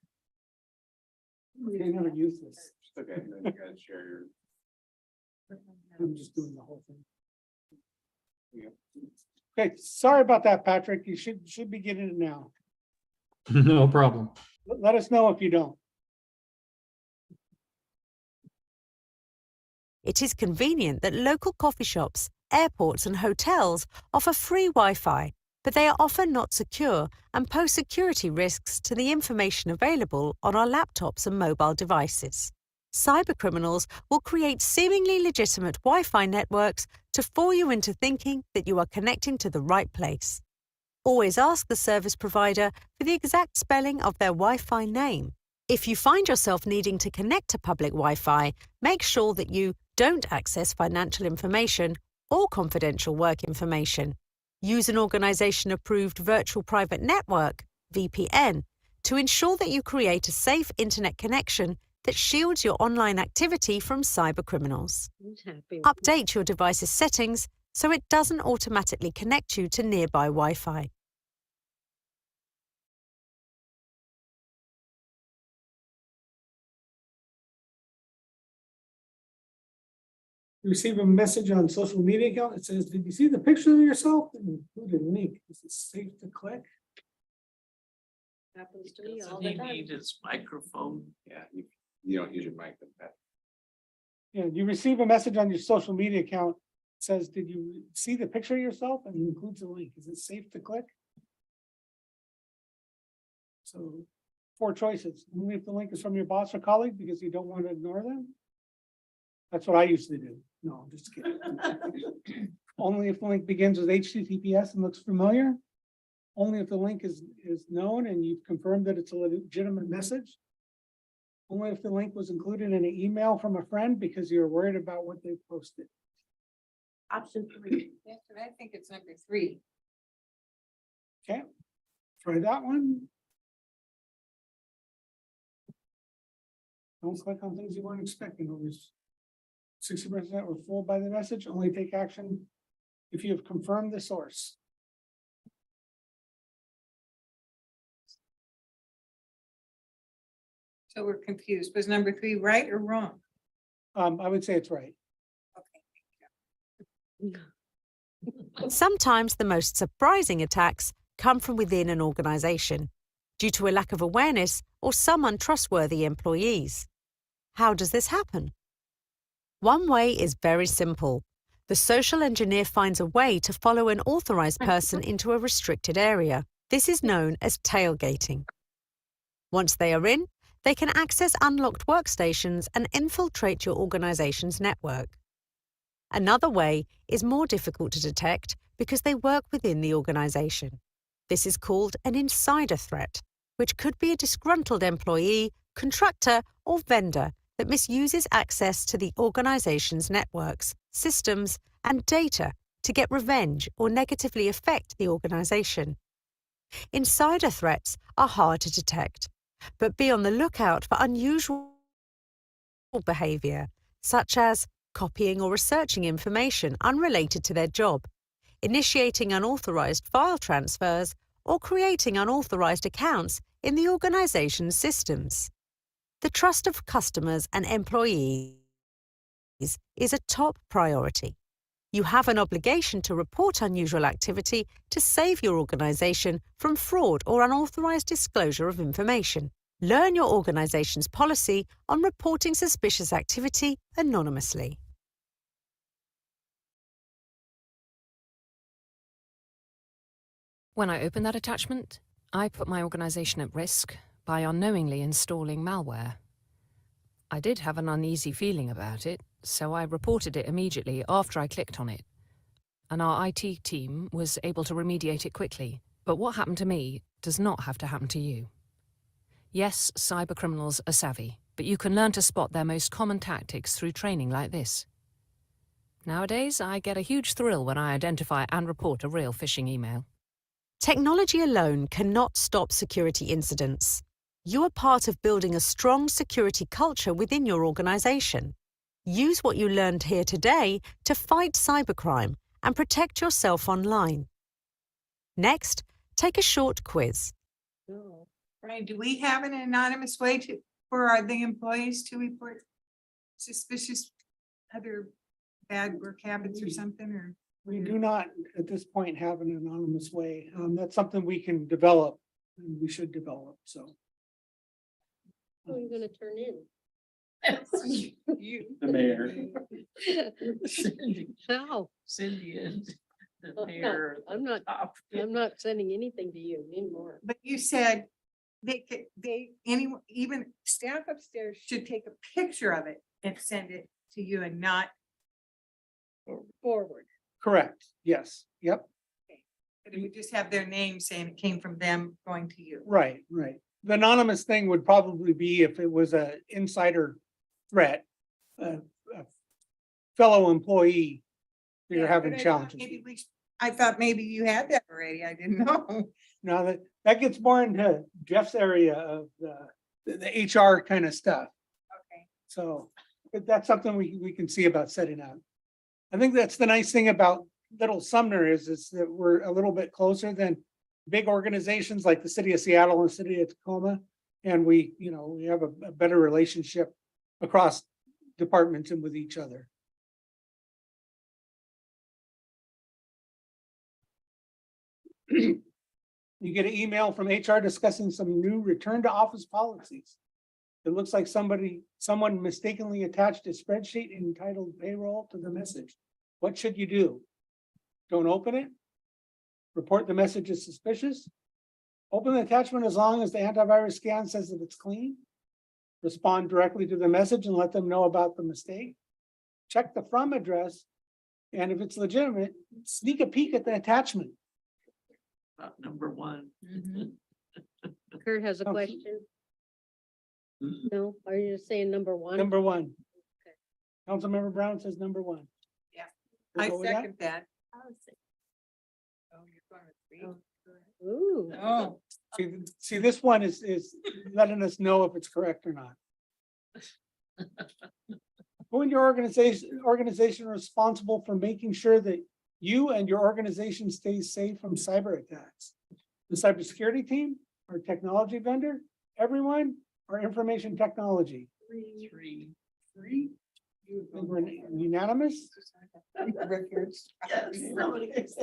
I never use this. Okay, then you guys share your. I'm just doing the whole thing. Yeah. Okay, sorry about that, Patrick. You should be getting it now. No problem. Let us know if you don't. It is convenient that local coffee shops, airports and hotels offer free Wi-Fi, but they are often not secure and pose security risks to the information available on our laptops and mobile devices. Cybercriminals will create seemingly legitimate Wi-Fi networks to fool you into thinking that you are connecting to the right place. Always ask the service provider for the exact spelling of their Wi-Fi name. If you find yourself needing to connect to public Wi-Fi, make sure that you don't access financial information or confidential work information. Use an organization-approved virtual private network, VPN, to ensure that you create a safe internet connection that shields your online activity from cybercriminals. Update your device's settings so it doesn't automatically connect you to nearby Wi-Fi. You receive a message on social media account. It says, did you see the picture of yourself? And include a link. Is it safe to click? Happens to me Doesn't all the he time. need his microphone? Yeah, you don't use your mic with that. Yeah, you receive a message on your social media account. It says, did you see the picture of yourself? And it includes a link. Is it safe to click? So 4 choices. Only if the link is from your boss or colleague because you don't want to ignore them. That's what I usually do. No, I'm just kidding. Only if the link begins with HTTPS and looks familiar. Only if the link is known and you've confirmed that it's a legitimate message. Only if the link was included in an email from a friend because you're worried about what they posted. Option 3. Yes, and I think it's number 3. Okay, try that one. Don't click on things you weren't expecting. Always 60% were fooled by the message. Only take action if you have confirmed the source. So we're confused. Was number 3 right or wrong? I would say it's right. Sometimes the most surprising attacks come from within an organization due to a lack of awareness or some untrustworthy employees. How does this happen? One way is very simple. The social engineer finds a way to follow an authorized person into a restricted area. This is known as tailgating. Once they are in, they can access unlocked workstations and infiltrate your organization's network. Another way is more difficult to detect because they work within the organization. This is called an insider threat, which could be a disgruntled employee, contractor, or vendor that misuses access to the organization's networks, systems, and data to get revenge or negatively affect the organization. Insider threats are hard to detect, but be on the lookout for unusual behavior, such as copying or researching information unrelated to their job, initiating unauthorized file transfers, or creating unauthorized accounts in the organization's systems. The trust of customers and employees is a top priority. You have an obligation to report unusual activity to save your organization from fraud or unauthorized disclosure of information. Learn your organization's policy on reporting suspicious activity anonymously. When I opened that attachment, I put my organization at risk by unknowingly installing malware. I did have an uneasy feeling about it, so I reported it immediately after I clicked on it. And our IT team was able to remediate it quickly. But what happened to me does not have to happen to you. Yes, cybercriminals are savvy, but you can learn to spot their most common tactics through training like this. Nowadays, I get a huge thrill when I identify and report a real phishing email. Technology alone cannot stop security incidents. You are part of building a strong security culture within your organization. Use what you learned here today to fight cybercrime and protect yourself online. Next, take a short quiz. Brian, do we have an anonymous way for the employees to report suspicious other bad work habits or something, or? We do not at this point have an anonymous way. That's something we can develop and we should develop, so. Who are you gonna turn in? The mayor. How? Cindy and the Oh, no, mayor. I'm not, I'm not sending anything to you anymore. But you said anyone, even staff upstairs should take a picture of it and send it to you and not Forward. Correct, yes, yep, But it would just have their name saying it came from them going to you. right, right. The anonymous thing would probably be if it was a insider threat, a fellow employee that you're Yeah, having but I thought challenges. maybe I thought maybe you had that already. I didn't know. Now that gets more into Jeff's area of the HR kind of stuff. Okay. So, but that's something we can see about setting up. I think that's the nice thing about Little Sumner is that we're a little bit closer than big organizations like the city of Seattle and the city of Tacoma. And we have a better relationship across departments and with each other. You get an email from HR discussing some new return to office policies. It looks like someone mistakenly attached a spreadsheet entitled payroll to the message. What should you do? Don't open it? Report the message as suspicious? Open the attachment as long as the antivirus scan says that it's clean? Respond directly to the message and let them know about the mistake? Check the from address, and if it's legitimate, sneak a peek at the attachment. Number one. Kurt has a Okay. question. No, are you just saying number one? Number one. Councilmember Brown says number one. Yeah. We'll I go with that? second that. Oh, you're going with three? Ooh. Oh, See, this one is letting us know if it's correct or not. Who in your organization are responsible for making sure that you and your organization stays safe from cyber attacks? The cybersecurity team, our technology vendor, everyone, or information technology? Three. Three? And we're unanimous?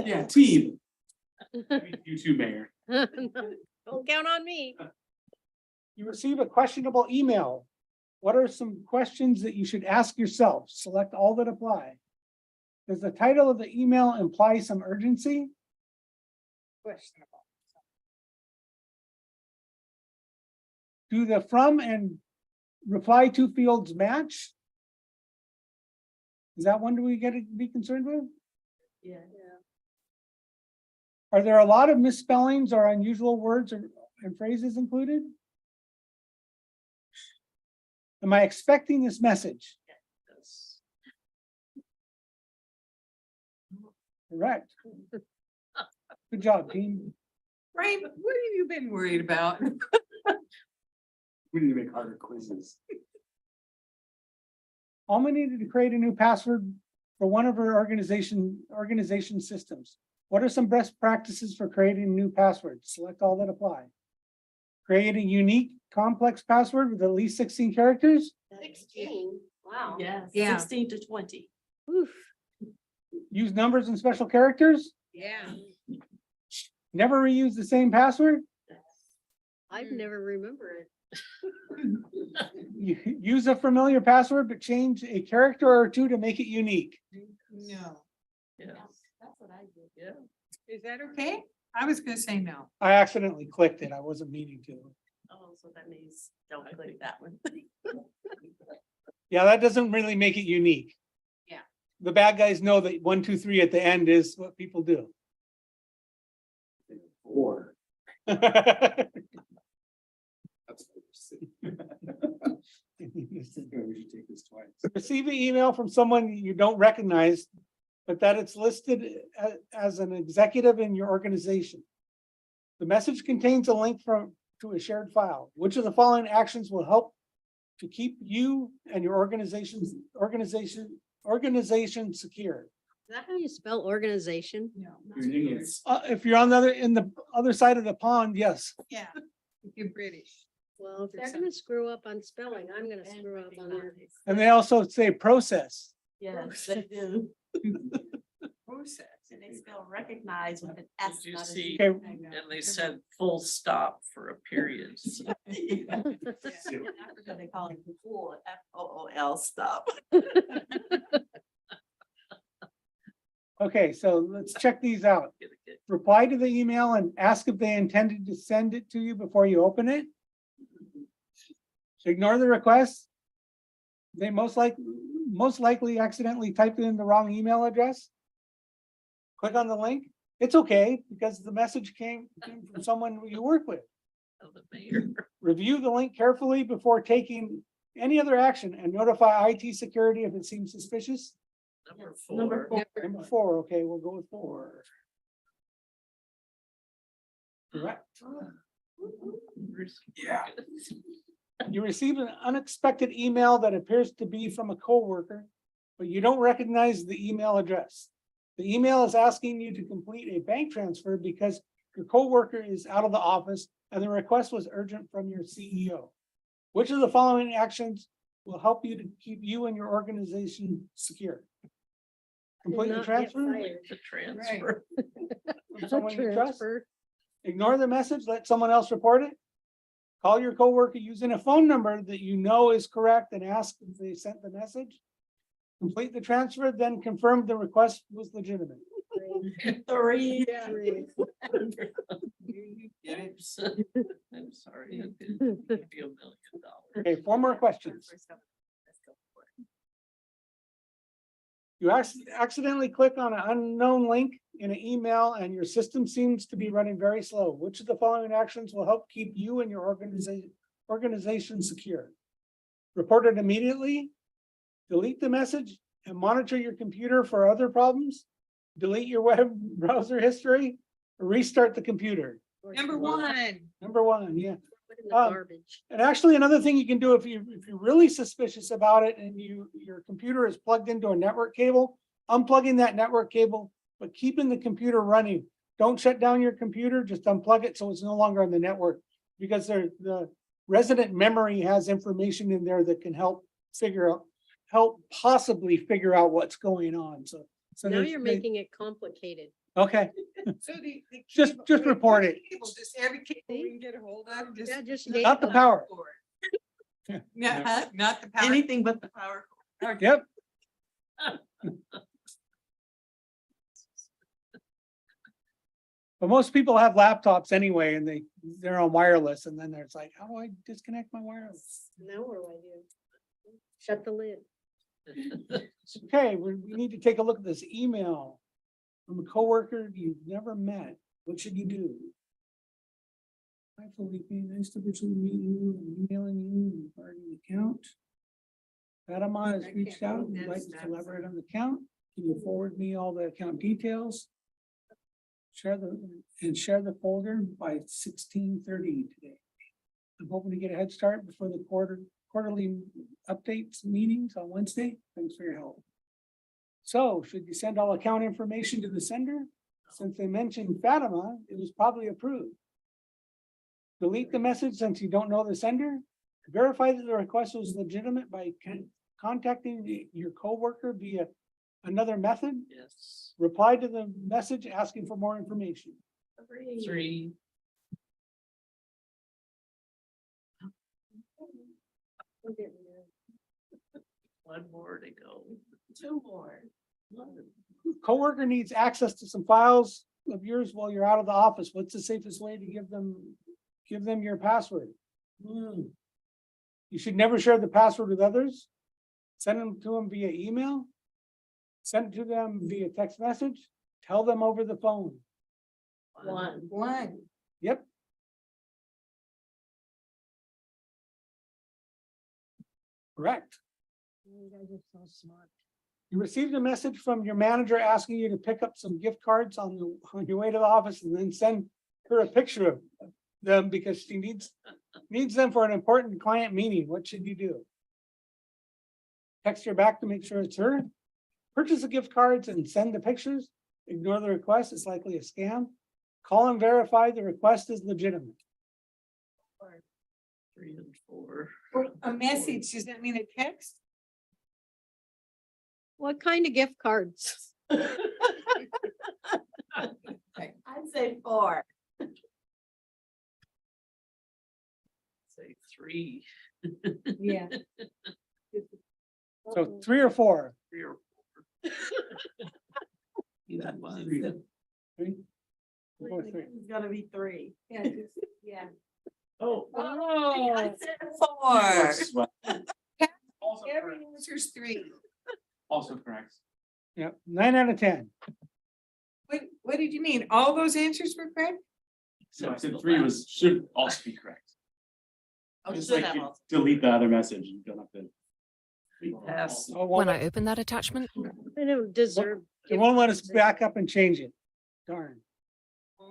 Yeah, team. You too, Mayor. Don't count on me. You receive a questionable email. What are some questions that you should ask yourself? Select all that apply. Does the title of the email imply some urgency? questionable. Do the from and reply to fields match? Is that one do we get to be concerned with? Yeah. Are there a lot of misspellings or unusual words and phrases included? Am I expecting this message? Yes. Correct. Good job, team. Right, but what have you been worried about? We need to make harder quizzes. Alma needed to create a new password for one of her organization systems. What are some best practices for creating a new password? Select all that apply. Create a unique, complex password with at least 16 characters. 16, wow. Yes, Yeah. 16 to 20. Oof. Use numbers and special characters. Yeah. Never reuse the same password. I've never remembered it. Use a familiar password, but change a character or two to make it unique. No. Yeah. That's what I did. Yeah. Is that okay? I was gonna say no. I accidentally clicked it. I wasn't meaning to. Oh, so that means don't click that one. Yeah, that doesn't really make it unique. Yeah. The bad guys know that 1, 2, 3 at the end is what people do. 4. We should take this twice. Receive an email from someone you don't recognize, but that it's listed as an executive in your organization. The message contains a link to a shared file. Which of the following actions will help to keep you and your organization secure? Is that how you spell organization? No. If you're on in the other side of the pond, yes. Yeah, if you're British. Well, if they're gonna screw up on spelling, I'm gonna screw up on that. And they also say process. Yes, they do. Process, and they spell recognize with an S. Did you not a see, Z. and they said full stop for a period. So In Africa, they call it full, FOOL stop. Okay, so let's check these out. Reply to the email and ask if they intended to send it to you before you open it. Ignore the request. They most likely accidentally typed it in the wrong email address. Click on the link. It's okay because the message came from someone you work with. of the mayor. Review the link carefully before taking any other action and notify IT security if it seems suspicious. Number four. Number four, okay, we'll go with 4. Correct. Yeah. You receive an unexpected email that appears to be from a coworker, but you don't recognize the email address. The email is asking you to complete a bank transfer because your coworker is out of the office and the request was urgent from your CEO. Which of the following actions will help you to keep you and your organization secure? Complete the not get transfer. fired. The transfer. From someone you trust. Transfer. Ignore the message, let someone else report it. Call your coworker using a phone number that you know is correct and ask if they sent the message. Complete the transfer, then confirm the request was legitimate. 3. I'm sorry. I didn't give you $1 million. Okay, 4 more questions. You accidentally click on an unknown link in an email and your system seems to be running very slow. Which of the following actions will help keep you and your organization secure? Report it immediately. Delete the message and monitor your computer for other problems. Delete your web browser history, or restart the computer. Number 1. Number 1, yeah. Put in the Um, garbage. And actually, another thing you can do if you're really suspicious about it and your computer is plugged into a network cable, unplugging that network cable, but keeping the computer running. Don't shut down your computer, just unplug it so it's no longer on the network. Because the resident memory has information in there that can help possibly figure out what's going on. So Now there's- you're making it complicated. Okay, So the just report it. Just every cable we can get a hold of, just. Yeah, just Not the power. Not the power. Anything but the power. Yep. But most people have laptops anyway, and they're on wireless, and then there's like, how do I disconnect my wireless? Now what do I do? Shut the lid. Okay, we need to take a look at this email from a coworker you've never met. What should you do? Hi Felipe, nice to virtually meet you. I'm emailing you regarding the account. Fatima has reached out and would like to collaborate on the account. Can you forward me all the account details? Share the folder by 16:30 today. I'm hoping to get a head start before the quarterly updates meetings on Wednesday. Thanks for your help. So should you send all account information to the sender? Since they mentioned Fatima, it was probably approved. Delete the message since you don't know the sender. Verify that the request was legitimate by contacting your coworker via another method. Yes. Reply to the message asking for more information. 3. One more to go. 2 more. Coworker needs access to some files of yours while you're out of the office. What's the safest way to give them your password? You should never share the password with others. Send them to them via email. Send it to them via text message. Tell them over the phone. 1. Yep. Correct. You guys are so smart. You received a message from your manager asking you to pick up some gift cards on your way to the office and then send her a picture of them because she needs them for an important client meeting. What should you do? Text her back to make sure it's her. Purchase the gift cards and send the pictures. Ignore the request. It's likely a scam. Call and verify the request is legitimate. 3 and 4. A message, does that mean a text? What kind of gift cards? I'd say 4. Say 3. Yeah. So 3 or 4? 3 or 4. Either one. 3? It's gonna be 3. Yeah. Oh. I said 4. Every answer's 3. Also correct. Yeah, 9 out of 10. What did you mean? All those answers were correct? So I said 3 should also be correct. Oh, Just should like have you also. delete the other message, you don't have to. Pass. Oh, When well, I opened that attachment, I don't deserve. they won't let us back up and change it. Darn.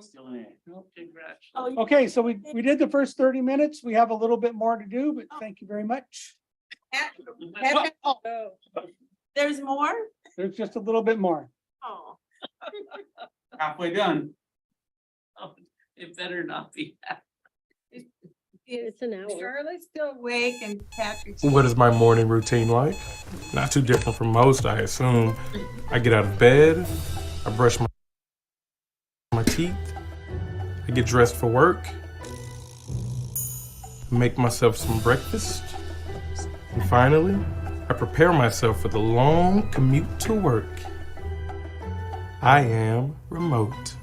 Still in it. Congratulations. Oh, Okay, so we did the first 30 minutes. We have a little bit more to do, but thank you very much. There's more? There's just a little bit more. Oh. Halfway done. It better not be. It's an hour. Charlotte's still awake and Patrick's. What is my morning routine like? Not too different from most, I assume. I get out of bed, I brush my teeth, I get dressed for work, make myself some breakfast, and finally, I prepare myself for the long commute to work. I am remote.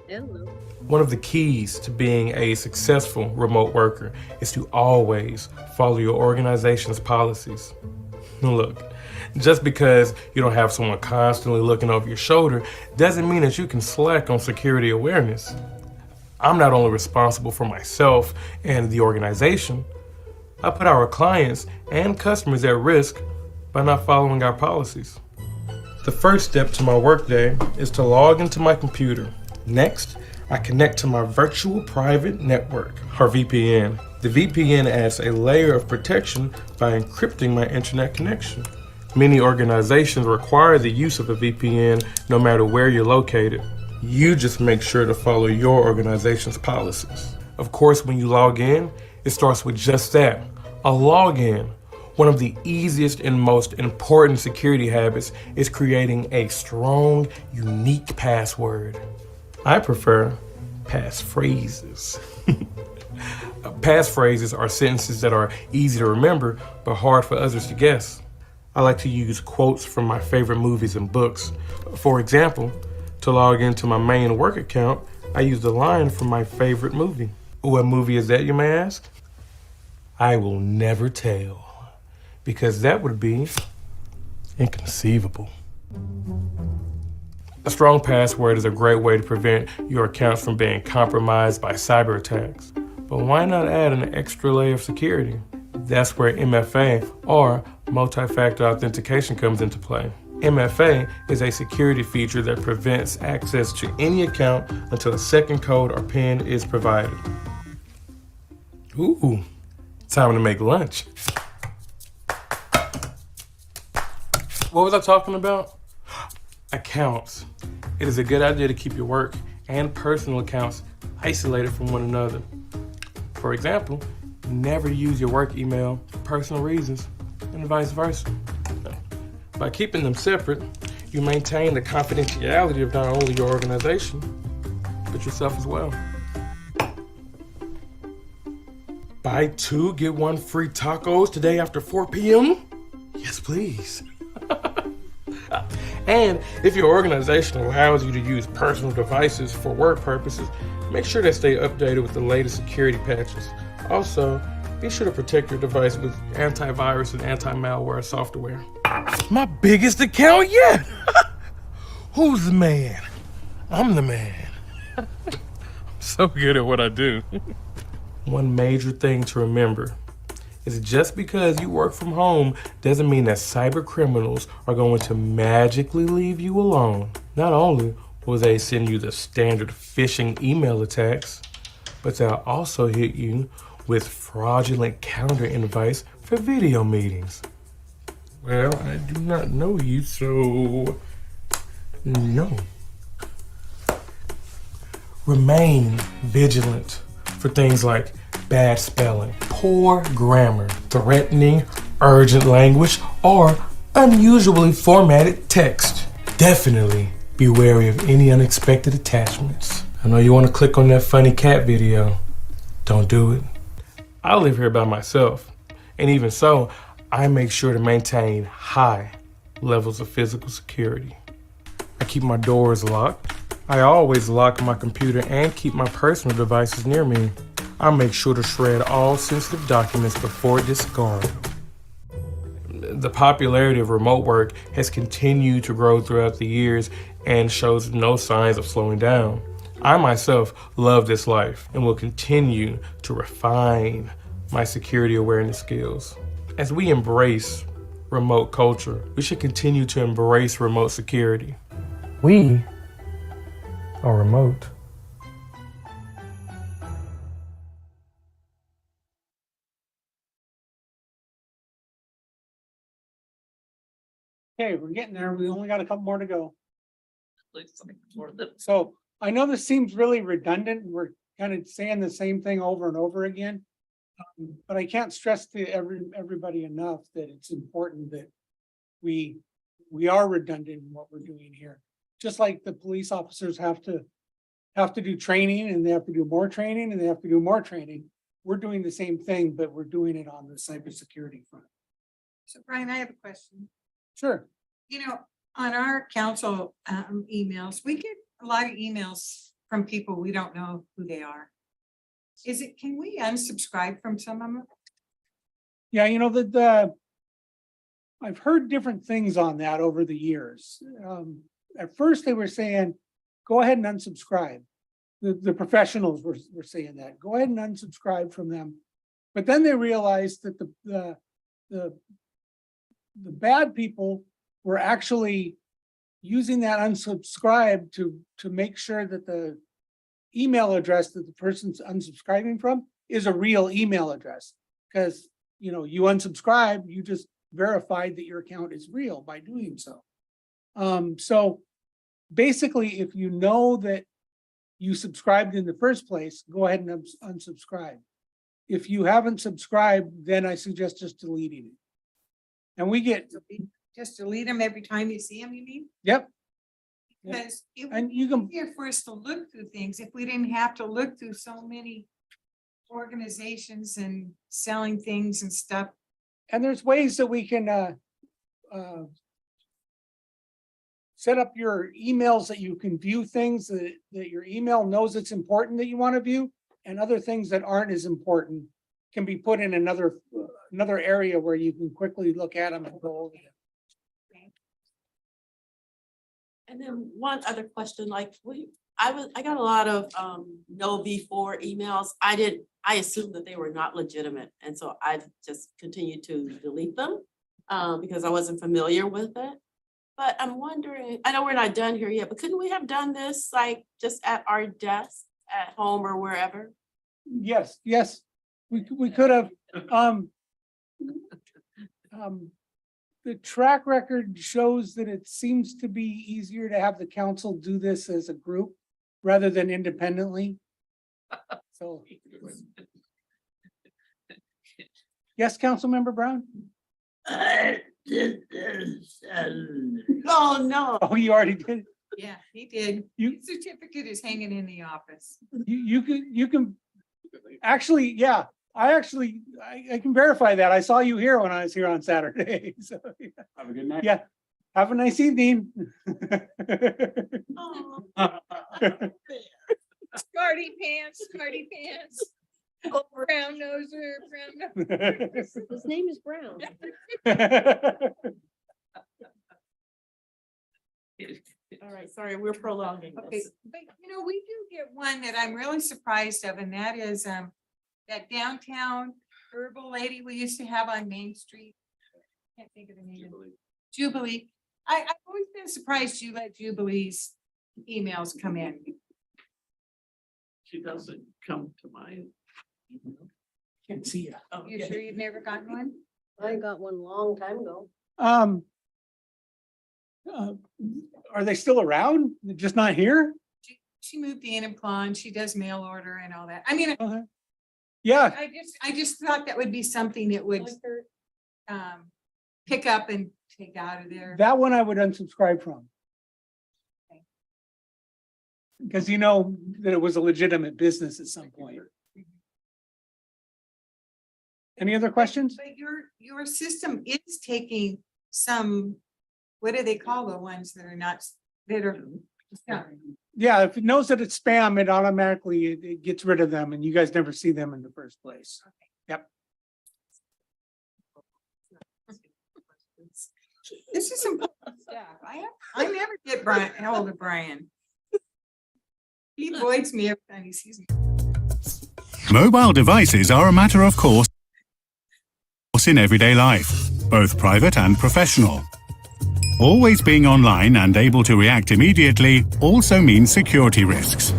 Hello. One of the keys to being a successful remote worker is to always follow your organization's policies. Look, just because you don't have someone constantly looking over your shoulder doesn't mean that you can slack on security awareness. I'm not only responsible for myself and the organization, I put our clients and customers at risk by not following our policies. The first step to my workday is to log into my computer. Next, I connect to my virtual private network, or VPN. The VPN adds a layer of protection by encrypting my internet connection. Many organizations require the use of a VPN no matter where you're located. You just make sure to follow your organization's policies. Of course, when you log in, it starts with just that, a login. One of the easiest and most important security habits is creating a strong, unique password. I prefer passphrases. Passphrases are sentences that are easy to remember, but hard for others to guess. I like to use quotes from my favorite movies and books. For example, to log into my main work account, I use the line from my favorite movie. What movie is that, you may ask? I will never tell, because that would be inconceivable. A strong password is a great way to prevent your accounts from being compromised by cyber attacks. But why not add an extra layer of security? That's where MFA, or multi-factor authentication, comes into play. MFA is a security feature that prevents access to any account until a second code or PIN is provided. Ooh, time to make lunch. What was I talking about? Accounts. It is a good idea to keep your work and personal accounts isolated from one another. For example, never use your work email for personal reasons, and vice versa. By keeping them separate, you maintain the confidentiality of not only your organization, but yourself as well. Buy 2, get 1 free tacos today after 4 p.m.? Yes, please. And if your organization allows you to use personal devices for work purposes, make sure they stay updated with the latest security patches. Also, be sure to protect your device with antivirus and anti-malware software. My biggest account yet! Who's the man? I'm the man. I'm so good at what I do. One major thing to remember is just because you work from home doesn't mean that cyber criminals are going to magically leave you alone. Not only will they send you the standard phishing email attacks, but they'll also hit you with fraudulent calendar invites for video meetings. Well, I do not know you, so no. Remain vigilant for things like bad spelling, poor grammar, threatening, urgent language, or unusually formatted text. Definitely be wary of any unexpected attachments. I know you want to click on that funny cat video. Don't do it. I live here by myself, and even so, I make sure to maintain high levels of physical security. I keep my doors locked. I always lock my computer and keep my personal devices near me. I make sure to shred all sensitive documents before discard them. The popularity of remote work has continued to grow throughout the years and shows no signs of slowing down. I myself love this life and will continue to refine my security awareness skills. As we embrace remote culture, we should continue to embrace remote security. We are remote. Okay, we're getting there. We only got a couple more to go. Looks like more than So I know this seems really redundant. We're kind of saying the same thing over and over again. But I can't stress to everybody enough that it's important that we are redundant in what we're doing here. Just like the police officers have to do training, and they have to do more training, and they have to do more training. We're doing the same thing, but we're doing it on the cybersecurity front. So Brian, I have a question. Sure. You know, on our council emails, we get a lot of emails from people we don't know who they are. Can we unsubscribe from some of them? Yeah, you know, I've heard different things on that over the years. At first they were saying, go ahead and unsubscribe. The professionals were saying that, go ahead and unsubscribe from them. But then they realized that the bad people were actually using that unsubscribe to make sure that the email address that the person's unsubscribing from is a real email address. Because, you know, you unsubscribe, you just verified that your account is real by doing so. So basically, if you know that you subscribed in the first place, go ahead and unsubscribe. If you haven't subscribed, then I suggest just deleting it. And we get, Just delete them every time you see them, you mean? yep. Because it And would you be can, easier for us to look through things if we didn't have to look through so many organizations and selling things and stuff. and there's ways that we can set up your emails that you can view things that your email knows it's important that you want to view, and other things that aren't as important can be put in another area where you can quickly look at them and go over them. And then one other question, like I got a lot of no before emails. I assumed that they were not legitimate. And so I just continued to delete them because I wasn't familiar with it. But I'm wondering, I know we're not done here yet, but couldn't we have done this like just at our desk at home or wherever? Yes, we could have. The track record shows that it seems to be easier to have the council do this as a group rather than independently. So. Yes, Councilmember Brown? Oh, no. Oh, you already did. Yeah, he did. You- His certificate is hanging in the office. You can, actually, yeah, I can verify that. I saw you here when I was here on Saturday. So, yeah. Have a good night. Yeah, have a nice evening. Oh. Smarty pants. Oh, brown noser. His name is Brown. All right, sorry, we're prolonging Okay, this. but you know, we do get one that I'm really surprised of, and that is that downtown herbal lady we used to have on Main Street. Can't think of the name. Jubilee. I've always been surprised you let Jubilee's emails come in. she doesn't come to mind. Can't see you. You sure you've never gotten one? I got one long time ago. Are they still around? They're just not here? She moved to Enumclaw and she does mail order and all that. I mean, Okay. Yeah, I just thought that would be something that would pick up and take out of there. that one I would unsubscribe from. Because you know that it was a legitimate business at some point. Any other questions? But your system is taking some, what do they call the ones that are not, that are? Yeah. Yeah, if it knows that it's spam, it automatically, it gets rid of them and you guys never see them in the first place. Yep. This is important stuff. I never get hold of Brian. He avoids me every time he sees me. Mobile devices are a matter of course in everyday life, both private and professional. Always being online and able to react immediately also means security risks.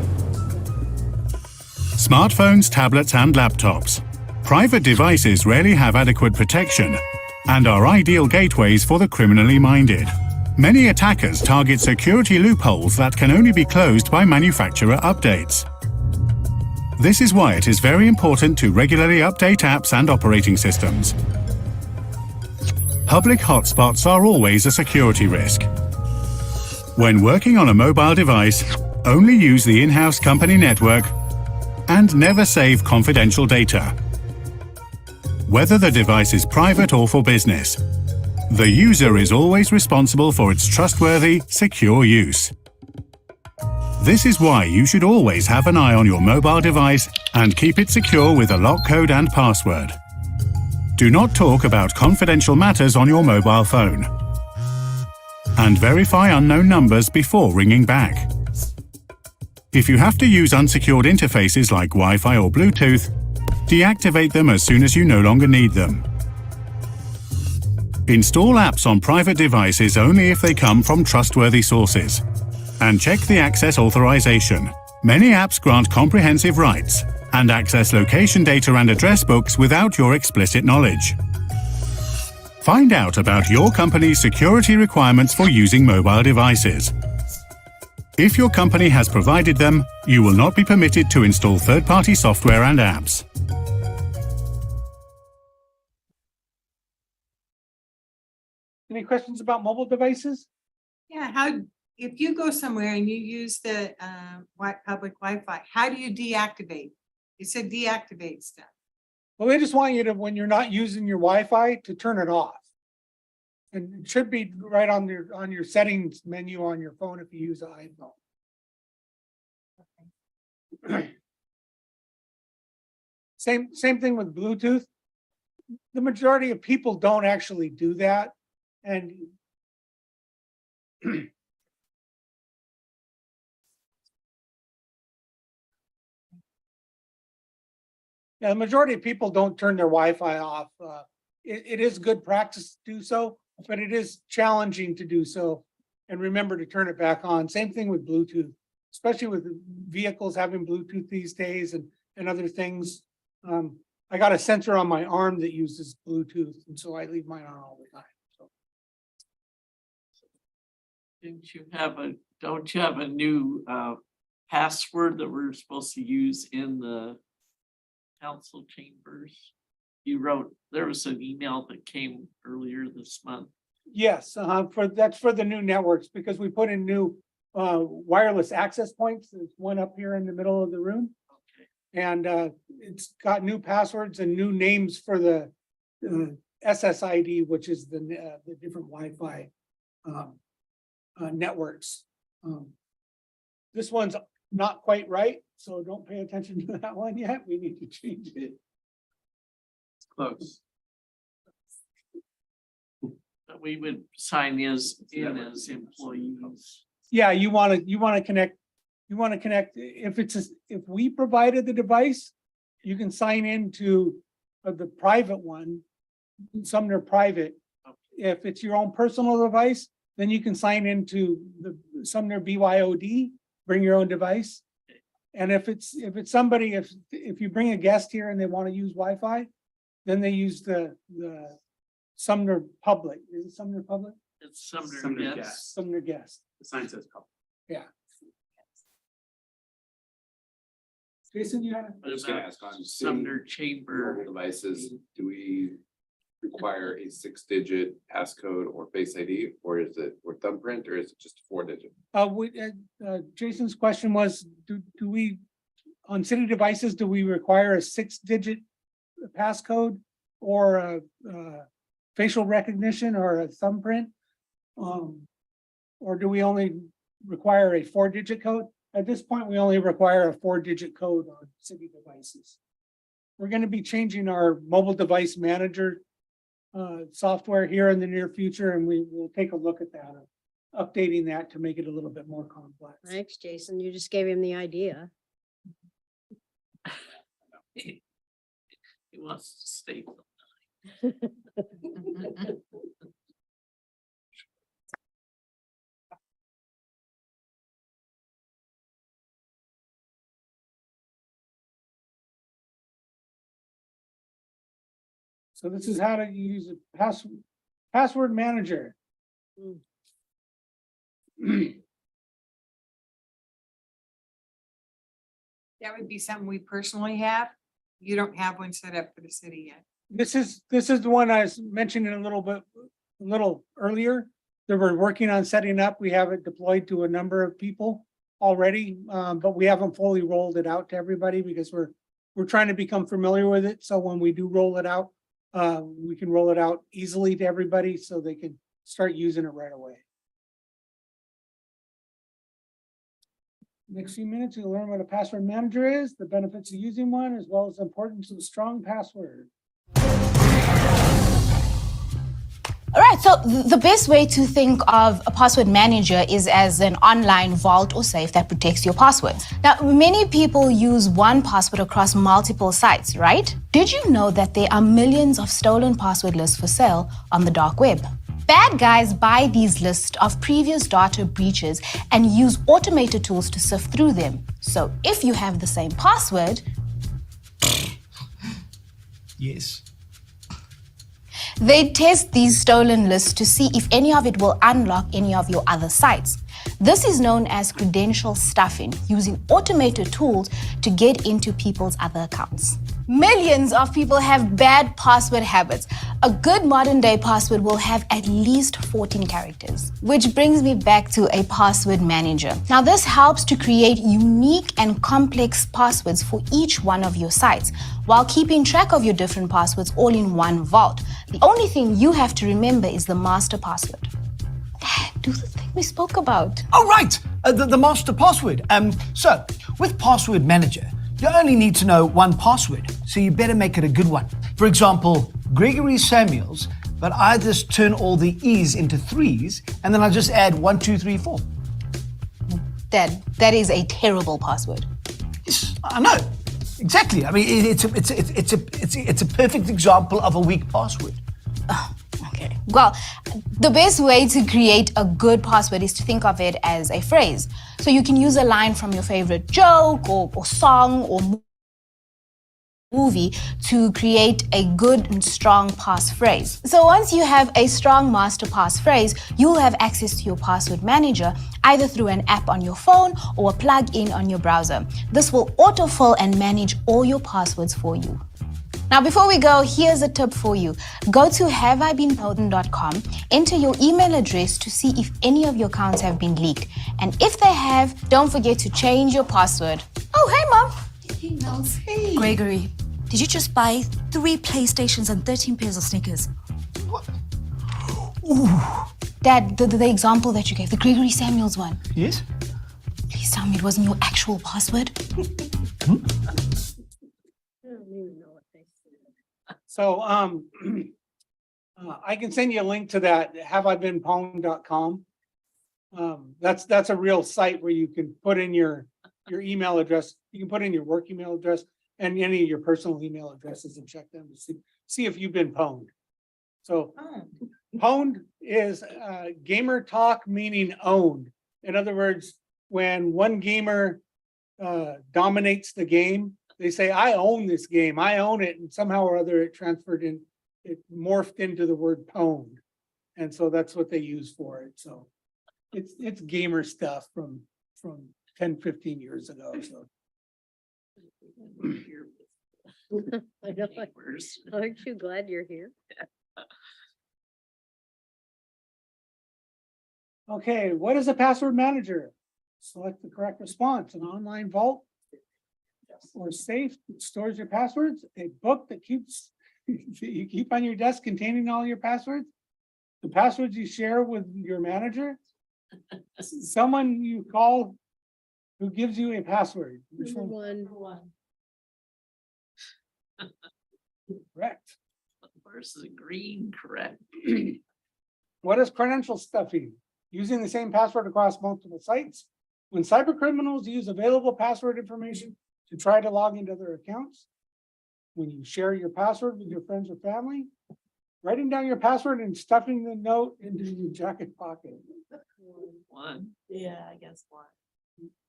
Smartphones, tablets, and laptops. Private devices rarely have adequate protection and are ideal gateways for the criminally minded. Many attackers target security loopholes that can only be closed by manufacturer updates. This is why it is very important to regularly update apps and operating systems. Public hotspots are always a security risk. When working on a mobile device, only use the in-house company network and never save confidential data. Whether the device is private or for business, the user is always responsible for its trustworthy, secure use. This is why you should always have an eye on your mobile device and keep it secure with a lock code and password. Do not talk about confidential matters on your mobile phone. And verify unknown numbers before ringing back. If you have to use unsecured interfaces like Wi-Fi or Bluetooth, deactivate them as soon as you no longer need them. Install apps on private devices only if they come from trustworthy sources. And check the access authorization. Many apps grant comprehensive rights and access location data and address books without your explicit knowledge. Find out about your company's security requirements for using mobile devices. If your company has provided them, you will not be permitted to install third-party software and apps. Any questions about mobile devices? Yeah, if you go somewhere and you use the public Wi-Fi, how do you deactivate? It said deactivate stuff. Well, they just want you to, when you're not using your Wi-Fi, to turn it off. And it should be right on your settings menu on your phone if you use an iPhone. Same thing with Bluetooth. The majority of people don't actually do that. And yeah, the majority of people don't turn their Wi-Fi off. It is good practice to do so, but it is challenging to do so. And remember to turn it back on. Same thing with Bluetooth, especially with vehicles having Bluetooth these days and other things. I got a sensor on my arm that uses Bluetooth, and so I leave mine on all the time. So. Don't you have a new password that we're supposed to use in the council chambers? There was an email that came earlier this month. Yes, that's for the new networks, because we put in new wireless access points. There's one up here in the middle of the room. And it's got new passwords and new names for the SSID, which is the different Wi-Fi networks. This one's not quite right, so don't pay attention to that one yet. We need to change it. It's close. But we would sign in as employees. Yeah, you want to connect. You want to connect. If we provided the device, you can sign into the private one, Sumner Private. If it's your own personal device, then you can sign into the Sumner BYOD. Bring your own device. And if it's somebody, if you bring a guest here and they want to use Wi-Fi, then they use the Sumner Public. Is it Sumner Public? It's Sumner Guest. Sumner Guest. The sign says public. Yeah. Jason, you had a? What just gonna about ask on Sumner mobile Chamber? devices, do we require a 6-digit passcode or Face ID, or is it, or thumbprint, or is it just 4-digit? Jason's question was, do we, on city devices, do we require a 6-digit passcode or a facial recognition or a thumbprint? Or do we only require a 4-digit code? At this point, we only require a 4-digit code on city devices. We're gonna be changing our mobile device manager software here in the near future, and we will take a look at that, updating that to make it a little bit more complex. Thanks, Jason. You just gave him the idea. He wants to stay. So this is how to use a password manager. That would be something we personally have. You don't have one set up for the city yet. This is the one I was mentioning a little earlier that we're working on setting up. We have it deployed to a number of people already, but we haven't fully rolled it out to everybody because we're trying to become familiar with it. So when we do roll it out, we can roll it out easily to everybody so they can start using it right away. Next few minutes, you'll learn what a password manager is, the benefits of using one, as well as the importance of a strong password. All right, so the best way to think of a password manager is as an online vault or safe that protects your passwords. Now, many people use one password across multiple sites, right? Did you know that there are millions of stolen password lists for sale on the dark web? Bad guys buy these lists of previous data breaches and use automated tools to sift through them. So if you have the same password, Yes. they test these stolen lists to see if any of it will unlock any of your other sites. This is known as credential stuffing, using automated tools to get into people's other accounts. Millions of people have bad password habits. A good modern day password will have at least 14 characters, which brings me back to a password manager. Now, this helps to create unique and complex passwords for each one of your sites, while keeping track of your different passwords all in one vault. The only thing you have to remember is the master password. Do the thing we spoke about. Oh, right. The master password. So with Password Manager, you only need to know one password, so you better make it a good one. For example, Gregory Samuels, but I just turn all the E's into 3s, and then I just add 1, 2, 3, 4. That is a terrible password. Yes, I know. Exactly. I mean, it's a perfect example of a weak password. Okay. Well, the best way to create a good password is to think of it as a phrase. So you can use a line from your favorite joke or song or movie to create a good and strong passphrase. So once you have a strong master passphrase, you'll have access to your password manager either through an app on your phone or a plug-in on your browser. This will autofill and manage all your passwords for you. Now, before we go, here's a tip for you. Go to haveibeenpwned.com, enter your email address to see if any of your accounts have been leaked. And if they have, don't forget to change your password. Oh, hey, Mom. Hey, Nels. Hey. Gregory, did you just buy 3 PlayStations and 13 pairs of sneakers? What? Ooh. Dad, the example that you gave, the Gregory Samuels one. Yes? Please tell me it wasn't your actual password. So, I can send you a link to that, haveibeenpwned.com. That's a real site where you can put in your email address. You can put in your work email address and any of your personal email addresses and check them to see if you've been pwned. So pwned is gamer talk, meaning owned. In other words, when one gamer dominates the game, they say, I own this game, I own it, and somehow or other it morphed into the word pwned. And so that's what they use for it. So it's gamer stuff from 10, 15 years ago. So I know. Aren't you glad you're here? Okay, what is a password manager? Select the correct response, an online vault or safe that stores your passwords, a book that keeps, that you keep on your desk containing all your passwords, the passwords you share with your manager, someone you call who gives you a password. Which one? Correct. Versus green, correct. What is credential stuffing? Using the same password across multiple sites. When cyber criminals use available password information to try to log into their accounts. When you share your password with your friends or family. Writing down your password and stuffing the note into your jacket pocket. One. Yeah, I guess one.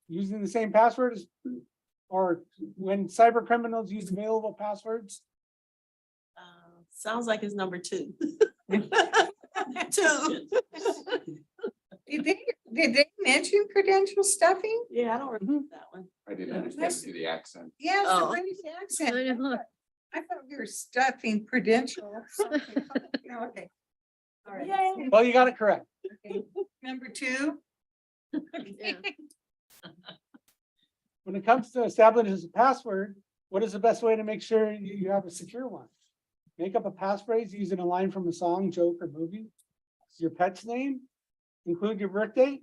Using the same password as, or when cyber criminals use available passwords. Sounds like it's number 2. 2. Did they mention credential stuffing? Yeah, I don't remember that one. I didn't understand through the accent. Yes, Oh. the British accent. I know. I thought we were stuffing credentials. Okay. All right. Yay. Well, you got it correct. Okay. Number 2. Yeah. When it comes to establishing a password, what is the best way to make sure you have a secure one? Make up a passphrase using a line from a song, joke, or movie. Your pet's name, include your birthday.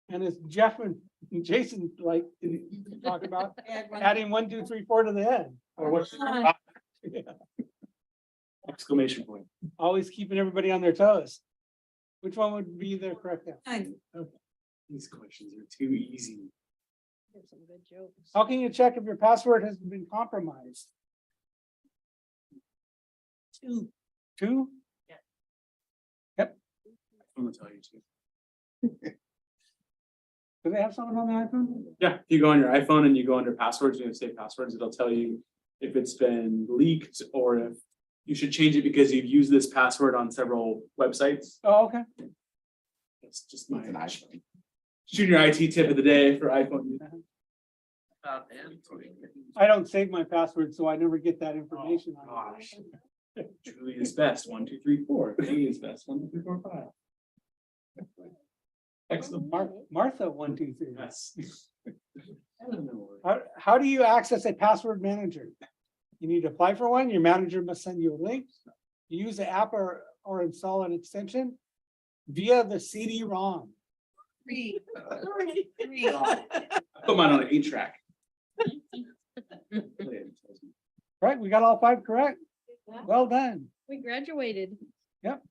And as Jeff and Jason like to talk about, adding 1, 2, 3, 4 to the end. Or what's exclamation point? Always keeping everybody on their toes. Which one would be the correct answer? These questions are too easy. There's some good jokes. How can you check if your password has been compromised? 2. 2? I'm gonna tell you too. Do they have someone on the iPhone? Yeah, if you go on your iPhone and you go under passwords, you have save passwords, it'll tell you if it's been leaked or if you should change it because you've used this password on several websites. Oh, okay. It's just my junior IT tip of the day for iPhone. I don't save my password, so I never get that information on Gosh. Julie is best, 1, 2, 3, 4. Me is best, 1, 2, 3, 4, 5. Excellent. Martha, 1, 2, 3. Yes. How do you access a password manager? You need to apply for one. Your manager must send you a link. You use the app or install an extension via the CD-ROM. 3. Put mine on an 8-track. Right, we got all 5 correct. Well done. We graduated. Yep.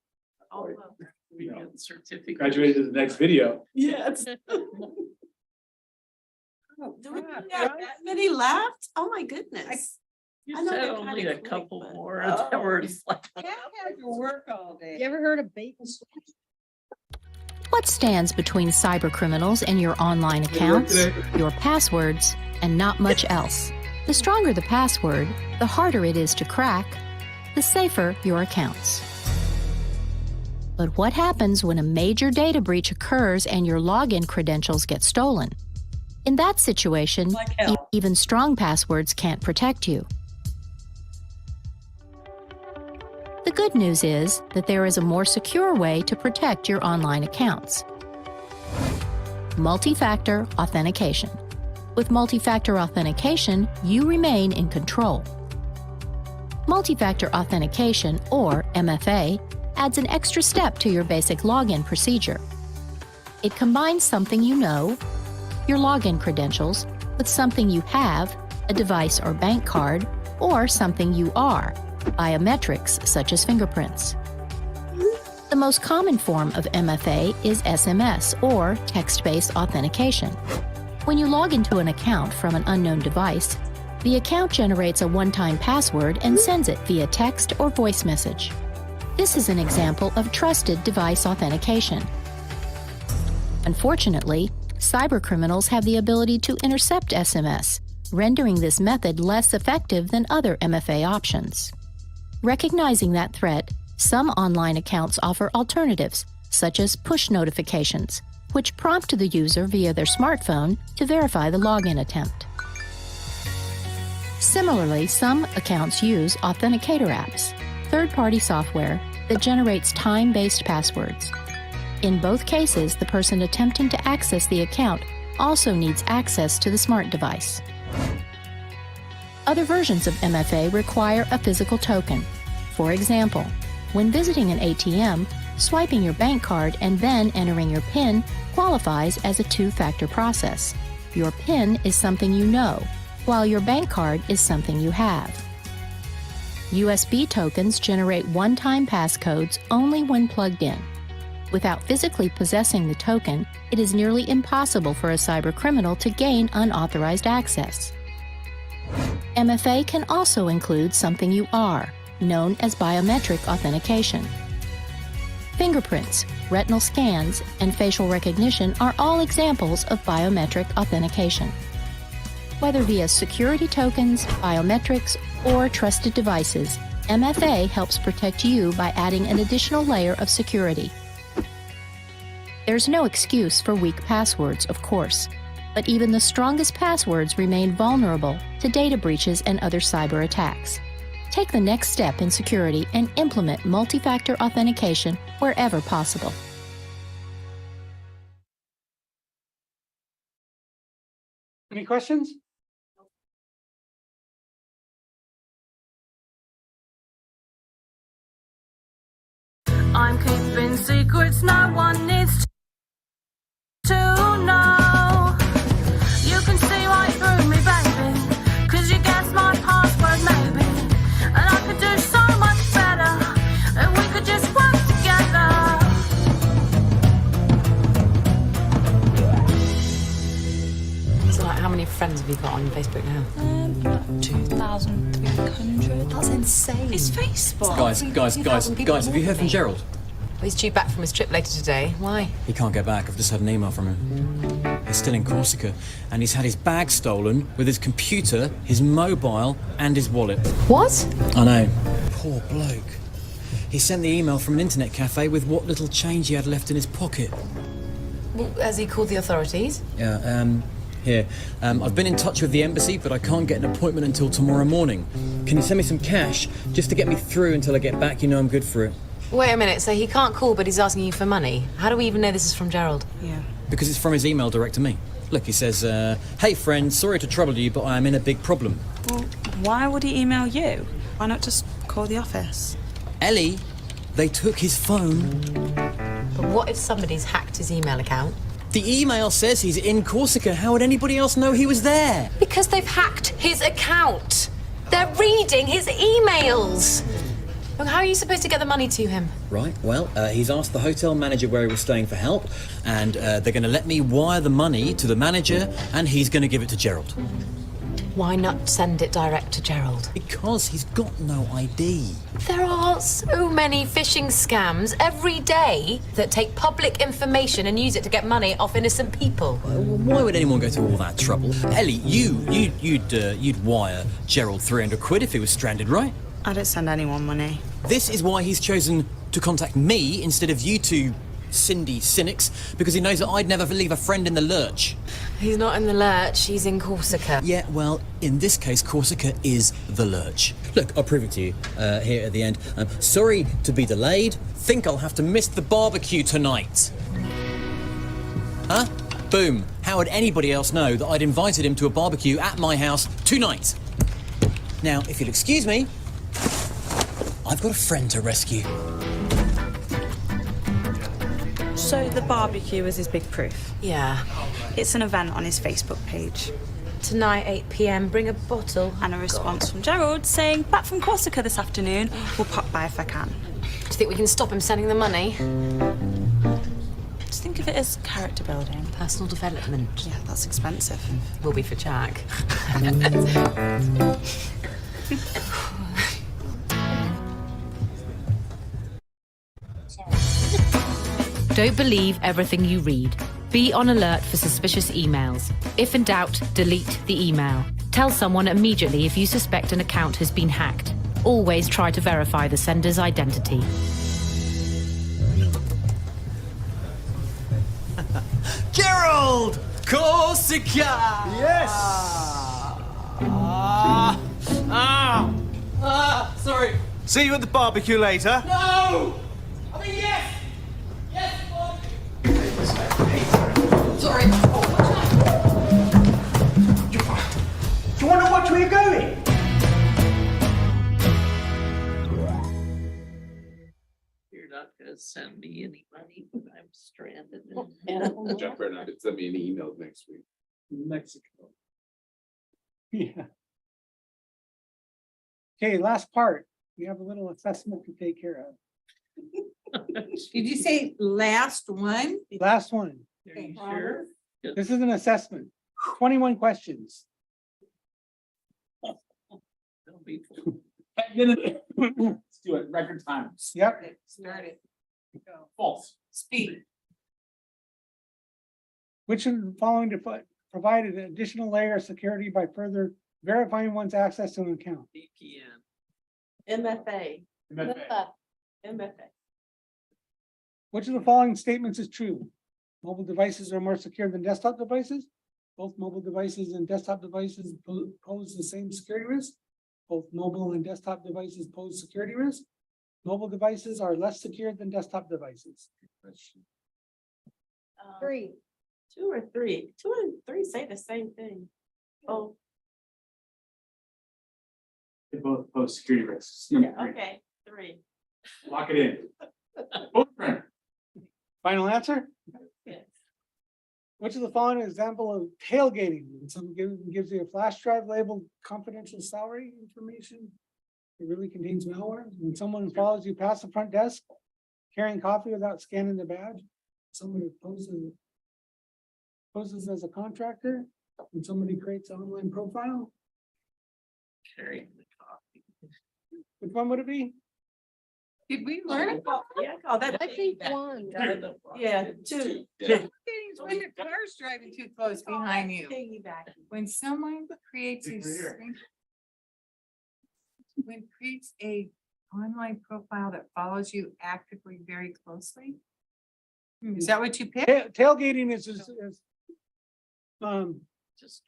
We get the certificate. Graduated to the next video. Yes. Do we have that many left? Oh, my goodness. You I know said they're only kinda a quick, couple but- more. That were like, Can't have to work all day. You ever heard of bait and switch? What stands between cyber criminals and your online accounts, your passwords, and not much else? The stronger the password, the harder it is to crack, the safer your accounts. But what happens when a major data breach occurs and your login credentials get stolen? In that situation, even strong passwords can't protect you. The good news is that there is a more secure way to protect your online accounts. Multi-factor authentication. With multi-factor authentication, you remain in control. Multi-factor authentication, or MFA, adds an extra step to your basic login procedure. It combines something you know, your login credentials, with something you have, a device or bank card, or something you are, biometrics such as fingerprints. The most common form of MFA is SMS, or text-based authentication. When you log into an account from an unknown device, the account generates a one-time password and sends it via text or voice message. This is an example of trusted device authentication. Unfortunately, cybercriminals have the ability to intercept SMS, rendering this method less effective than other MFA options. Recognizing that threat, some online accounts offer alternatives, such as push notifications, which prompt the user via their smartphone to verify the login attempt. Similarly, some accounts use authenticator apps, third-party software that generates time-based passwords. In both cases, the person attempting to access the account also needs access to the smart device. Other versions of MFA require a physical token. For example, when visiting an ATM, swiping your bank card and then entering your PIN qualifies as a two-factor process. Your PIN is something you know, while your bank card is something you have. USB tokens generate one-time passcodes only when plugged in. Without physically possessing the token, it is nearly impossible for a cybercriminal to gain unauthorized access. MFA can also include something you are, known as biometric authentication. Fingerprints, retinal scans, and facial recognition are all examples of biometric authentication. Whether via security tokens, biometrics, or trusted devices, MFA helps protect you by adding an additional layer of security. There's no excuse for weak passwords, of course, but even the strongest passwords remain vulnerable to data breaches and other cyber attacks. Take the next step in security and implement multi-factor authentication wherever possible. Any questions? I'm keeping secrets no one needs to know. You can see right through me, baby, 'cause you guessed my password, maybe. And I could do so much better if we could just work together. So like, how many friends have you got on Facebook now? 2,300. That's insane. It's Facebook. Guys, have you heard from Gerald? Well, he's due back from his trip later today. Why? He can't get back. I've just had an email from him. He's still in Corsica, and he's had his bag stolen with his computer, his mobile, and his wallet. What? I know. Poor bloke. He sent the email from an internet cafe with what little change he had left in his pocket. Well, has he called the authorities? Yeah, here. I've been in touch with the embassy, but I can't get an appointment until tomorrow morning. Can you send me some cash just to get me through until I get back? You know I'm good for it. Wait a minute, so he can't call, but he's asking you for money. How do we even know this is from Gerald? Yeah. Because it's from his email direct to me. Look, he says, hey friend, sorry to trouble you, but I am in a big problem. Well, why would he email you? Why not just call the office? Ellie, they took his phone. But what if somebody's hacked his email account? The email says he's in Corsica. How would anybody else know he was there? Because they've hacked his account. They're reading his emails. Look, how are you supposed to get the money to him? Right, well, he's asked the hotel manager where he was staying for help, and they're going to let me wire the money to the manager, and he's going to give it to Gerald. Why not send it direct to Gerald? Because he's got no ID. There are so many phishing scams every day that take public information and use it to get money off innocent people. Why would anyone go to all that trouble? Ellie, you'd wire Gerald 300 quid if he was stranded, right? I don't send anyone money. This is why he's chosen to contact me instead of you two Cindy cynics, because he knows that I'd never leave a friend in the lurch. He's not in the lurch, he's in Corsica. Yeah, well, in this case, Corsica is the lurch. Look, I'll prove it to you here at the end. Sorry to be delayed. Think I'll have to miss the barbecue tonight. Huh? Boom. How would anybody else know that I'd invited him to a barbecue at my house tonight? Now, if you'll excuse me, I've got a friend to rescue. So the barbecue is his big proof. Yeah. It's an event on his Facebook page. Tonight, 8 p.m, bring a bottle. And a response from Gerald saying, back from Corsica this afternoon, we'll pop by if I can. Do you think we can stop him sending the money? Just think of it as character building. Personal development. Yeah, that's expensive. Will be for Jack. Don't believe everything you read. Be on alert for suspicious emails. If in doubt, delete the email. Tell someone immediately if you suspect an account has been hacked. Always try to verify the sender's identity. Gerald! Corsica! Yes! Sorry. See you at the barbecue later. No! I mean, yes! Yes, sorry. Do you want to watch where you're going? You're not gonna send me any money when I'm stranded. Jeff Bernard sent me an email next week. Mexico. Yeah. Okay, last part. We have a little assessment to take care of. Did you say last one? Last one. Are you sure? This is an assessment. 21 questions. Don't be. 10 minutes. Let's do it. Record times. Yep. Start it. Go. False. Speed. Which of the following provided an additional layer of security by further verifying one's access to an account? VPN. MFA. MFA. Which of the following statements is true? Mobile devices are more secure than desktop devices. Both mobile devices and desktop devices pose the same security risk. Both mobile and desktop devices pose security risk. Mobile devices are less secure than desktop devices. 3. 2 or 3. 2 and 3 say the same thing. Oh, They both pose security risks. yeah, okay, 3. Lock it in. Footprint. Final answer? Yes. Which of the following is example of tailgating? When someone gives you a flash drive labeled confidential salary information, it really contains malware. When someone follows you past the front desk, carrying coffee without scanning the badge, someone who poses as a contractor, when somebody creates an online profile, Carrying the coffee. which one would it be? Did we learn? Yeah, I call that. I think piggyback. one. Yeah, 2. Things when the car's driving too close behind you. Piggyback. When someone creates a online profile that follows you actively very closely. Is that what you picked? Tailgating is Just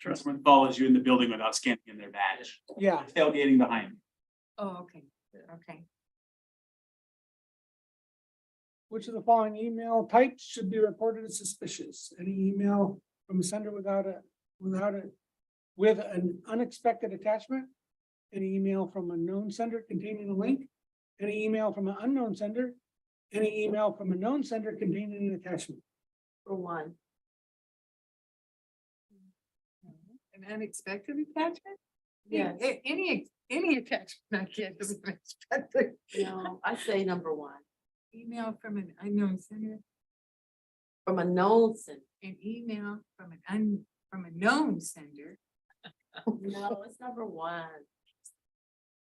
trust. Someone follows you in the building without scanning in their badge. yeah. Tailgating behind. Oh, okay, okay. Which of the following email types should be reported as suspicious? Any email from a sender with an unexpected attachment? Any email from a known sender containing a link? Any email from an unknown sender? Any email from a known sender containing an attachment? For 1. An unexpected attachment? Yes. Any attachment I get is unexpected. No, I say number 1. Email from an unknown sender, From a known sender. an email from a known sender, No, it's number 1.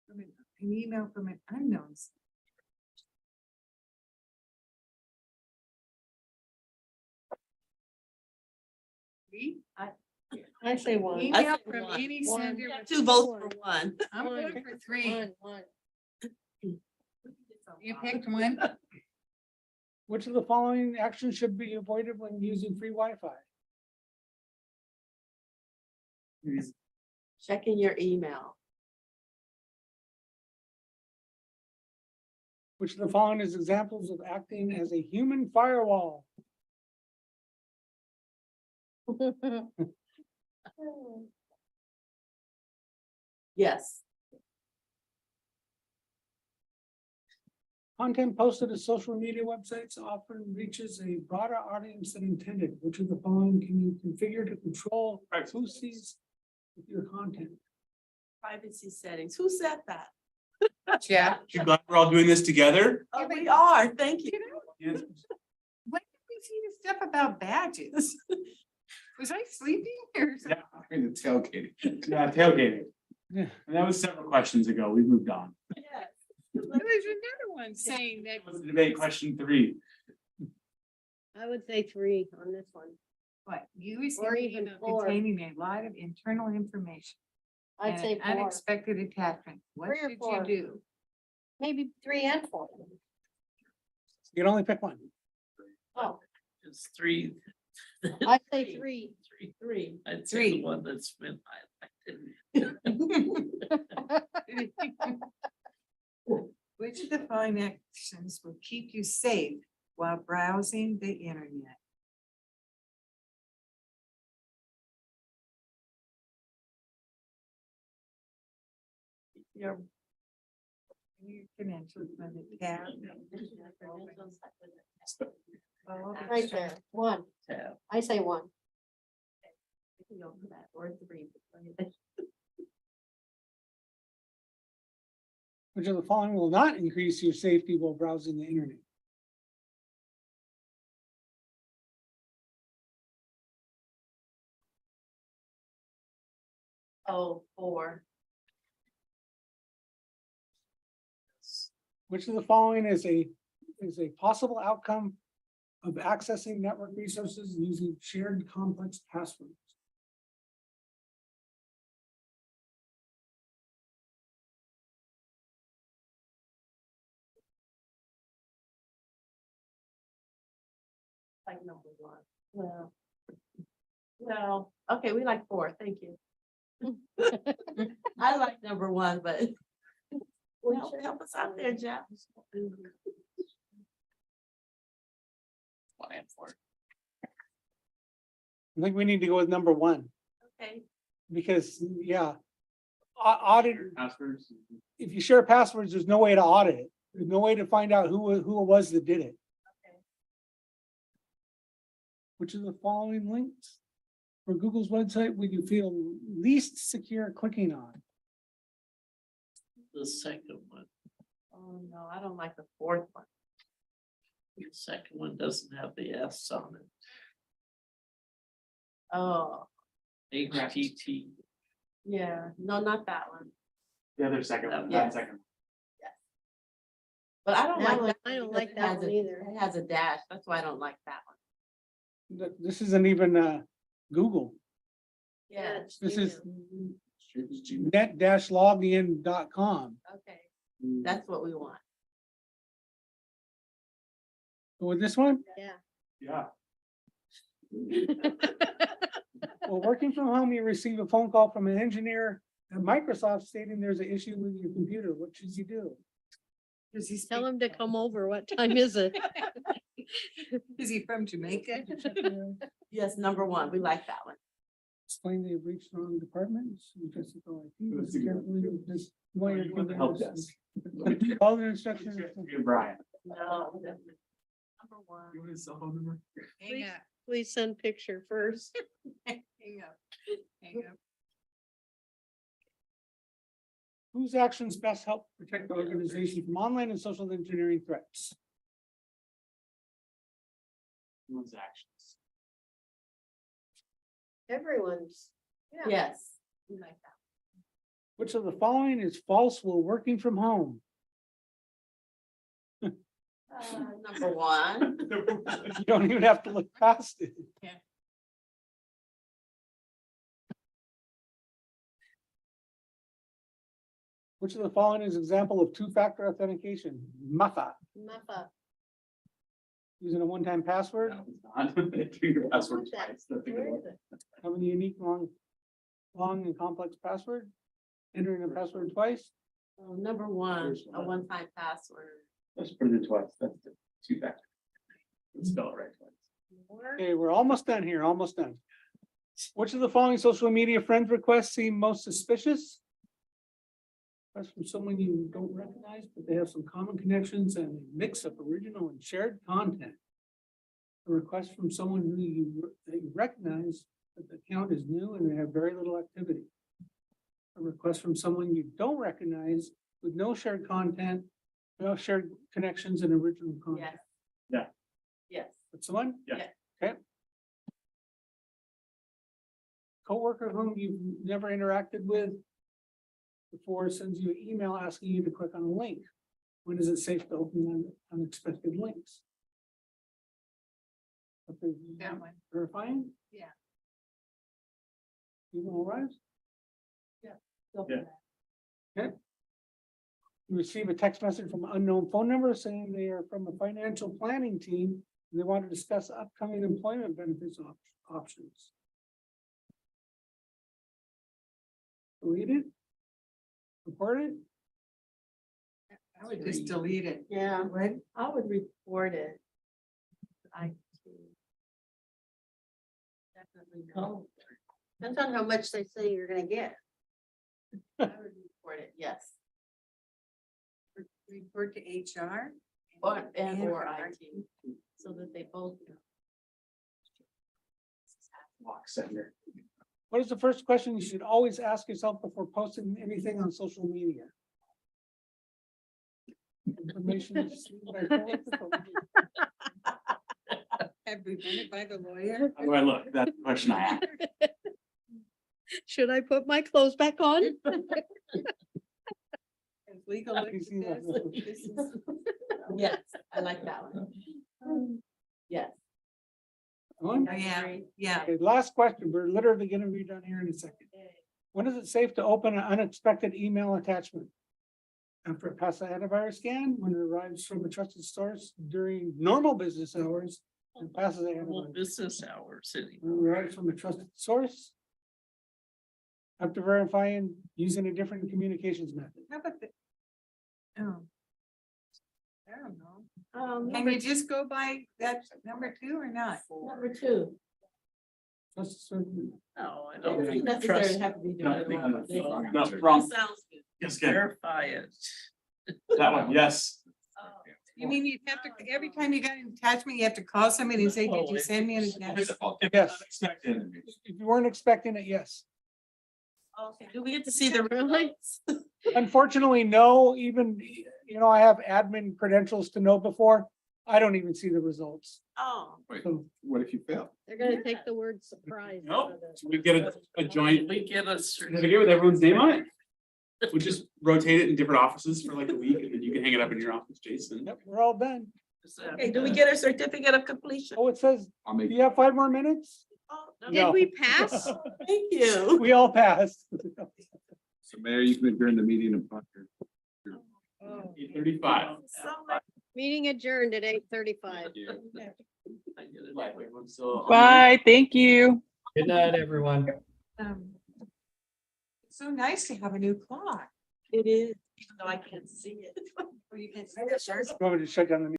from an email from an unknown. I say 1. Email say from 1. any One. sender. Yeah, with 2 votes for 1. I'm voting for 3. One. You picked one? Which of the following actions should be avoided when using free Wi-Fi? Checking your email. Which of the following is examples of acting as a human firewall? Yes. Content posted to social media websites often reaches a broader audience than intended. Which of the following can you configure to control who sees your content? Privacy settings. Who said that? Yeah. You glad we're all doing this together? Oh, we are. Thank you. Yes. When did we see the stuff about badges? Was I sleeping or? Yeah, I mean, the tailgating. Yeah, tailgating. Yeah. And that was several questions ago. We moved on. Yes. There was another one saying that. That was debate question 3. I would say 3 on this one. What, you received Or an even email 4. containing a lot of internal information. I'd say and 4. Unexpected attachment. What 3 or should 4. you do? Maybe 3 and 4. You can only pick one. Oh, It's 3. I'd say 3. 3. 3. I'd say 3. the one that's been highlighted. Which of the following actions will keep you safe while browsing the internet? Your credentials on the tab. Right there, one. Tab. I say one. Or three. Which of the following will not increase your safety while browsing the internet? Oh, four. Which of the following is a possible outcome of accessing network resources using shared complex passwords? Like number one. Well. Well, okay, we like four, thank you. I like number one, but. Help us out there, Jeff. I think we need to go with number one, Okay. because, yeah. Audit, Passwords. if you share passwords, there's no way to audit it. There's no way to find out who it was that did it. Okay. Which of the following links for Google's website would you feel least secure clicking on? The second one. Oh, no, I don't like the fourth one. The second one doesn't have the S on it. Oh, HTT. yeah, no, not that one. The other second one, Yeah. not second. But I don't That like one- that. I don't because like it that has one a- either. It has a dash, that's why I don't like that one. This isn't even Google. Yeah. This is Gmail. net-login.com. Okay, that's what we want. Go with this one? Yeah. Yeah. Well, working from home, you receive a phone call from an engineer at Microsoft stating there's an issue with your computer. What should you do? Does he Tell him to come over. What time is it? Is he from Jamaica? Yes, number one, we like that one. Explain they reached wrong departments. Let's do that. Help desk. All the instructions. Brian. No. Number one. You want his cell phone number? Hang up, Please send picture first. hang up, hang up. Whose actions best help protect the organization from online and social engineering threats? One's actions. Everyone's. Yeah. Yes, we like that. Which of the following is false while working from home? Number one. You don't even have to look past it. Yeah. Which of the following is example of two-factor authentication? MAFA, Muffa. using a one-time password, Do your password What's that? twice. That's a good Where one. is it? having a unique long and complex password, entering a password twice. Number one, First a one. one-time password. Let's put it twice. That's the two factor. Let's spell it right twice. Okay, we're almost done here, almost done. Which of the following social media friend requests seem most suspicious? Request from someone you don't recognize, but they have some common connections and a mix of original and shared content. A request from someone that you recognize, but the account is new and they have very little activity. A request from someone you don't recognize with no shared content, no shared connections and original content. Yes. Yeah. Yes. That's the one? Yeah. Okay. Coworker whom you've never interacted with before sends you an email asking you to click on a link. When is it safe to open unexpected links? Okay, That one. verifying? Yeah. Email arrives? Go for Yeah. that. Okay. You receive a text message from an unknown phone number saying they are from a financial planning team and they want to discuss upcoming employment benefits options. Delete it? Report it? I would just delete it. Yeah, Would? I would report it. Definitely no. Depends on how much they say you're gonna get. I would report it, yes. Report to HR? Or, and And or for IT, so that they both know. What is the first question you should always ask yourself before posting anything on social media? Information is received by phone. Have we done it by the lawyer? How do I look? That's the question I have. Should I put my clothes back on? Has legal looked at You see that? this? This is- Yes, I like that one. Yes. One? Oh, yeah, yeah. Okay, last question. We're literally gonna be done here in a second. When is it safe to open an unexpected email attachment? After it passes the antivirus scan, when it arrives from a trusted source during normal business hours and passes the Well, antivirus. business hours anyway. When it arrives from a trusted source. After verifying using a different communications method. How about the? Oh. I don't know. Can Number you just go by that number 2 or not? number 2. Trusted source. No, I It don't doesn't think necessarily trust. have to be. No, I doing think it on on the the phone. phone. No, It wrong. Sounds good. Yes, Ken. Verify it. That one, yes. You mean you'd have to, every time you got an attachment, you have to call somebody and say, did you send me an attachment? Yes. Unexpected. If you weren't expecting it, yes. Okay, do we get to see the results? Unfortunately, no, even, I have admin credentials to know before. I don't even see the results. Oh. So, What if you fail? They're gonna take the word surprise. out Nope. of it. We get a joint We get a certificate with everyone's name on it. We just rotate it in different offices for like a week and then you can hang it up in your office, Jason. yep, we're all done. Okay, do we get a certificate of completion? Oh, it says, I'll do make. you have 5 more minutes? Oh, Did No. we pass? Thank you. We all passed. So Mayor, you can adjourn the meeting in Proctor. 8:35. Meeting adjourned at 8:35. Bye, thank you. Good night, everyone. It's so nice to have a new clock. It is, even though I can't see it. Or you can see it, sure. Want me to shut down the meeting?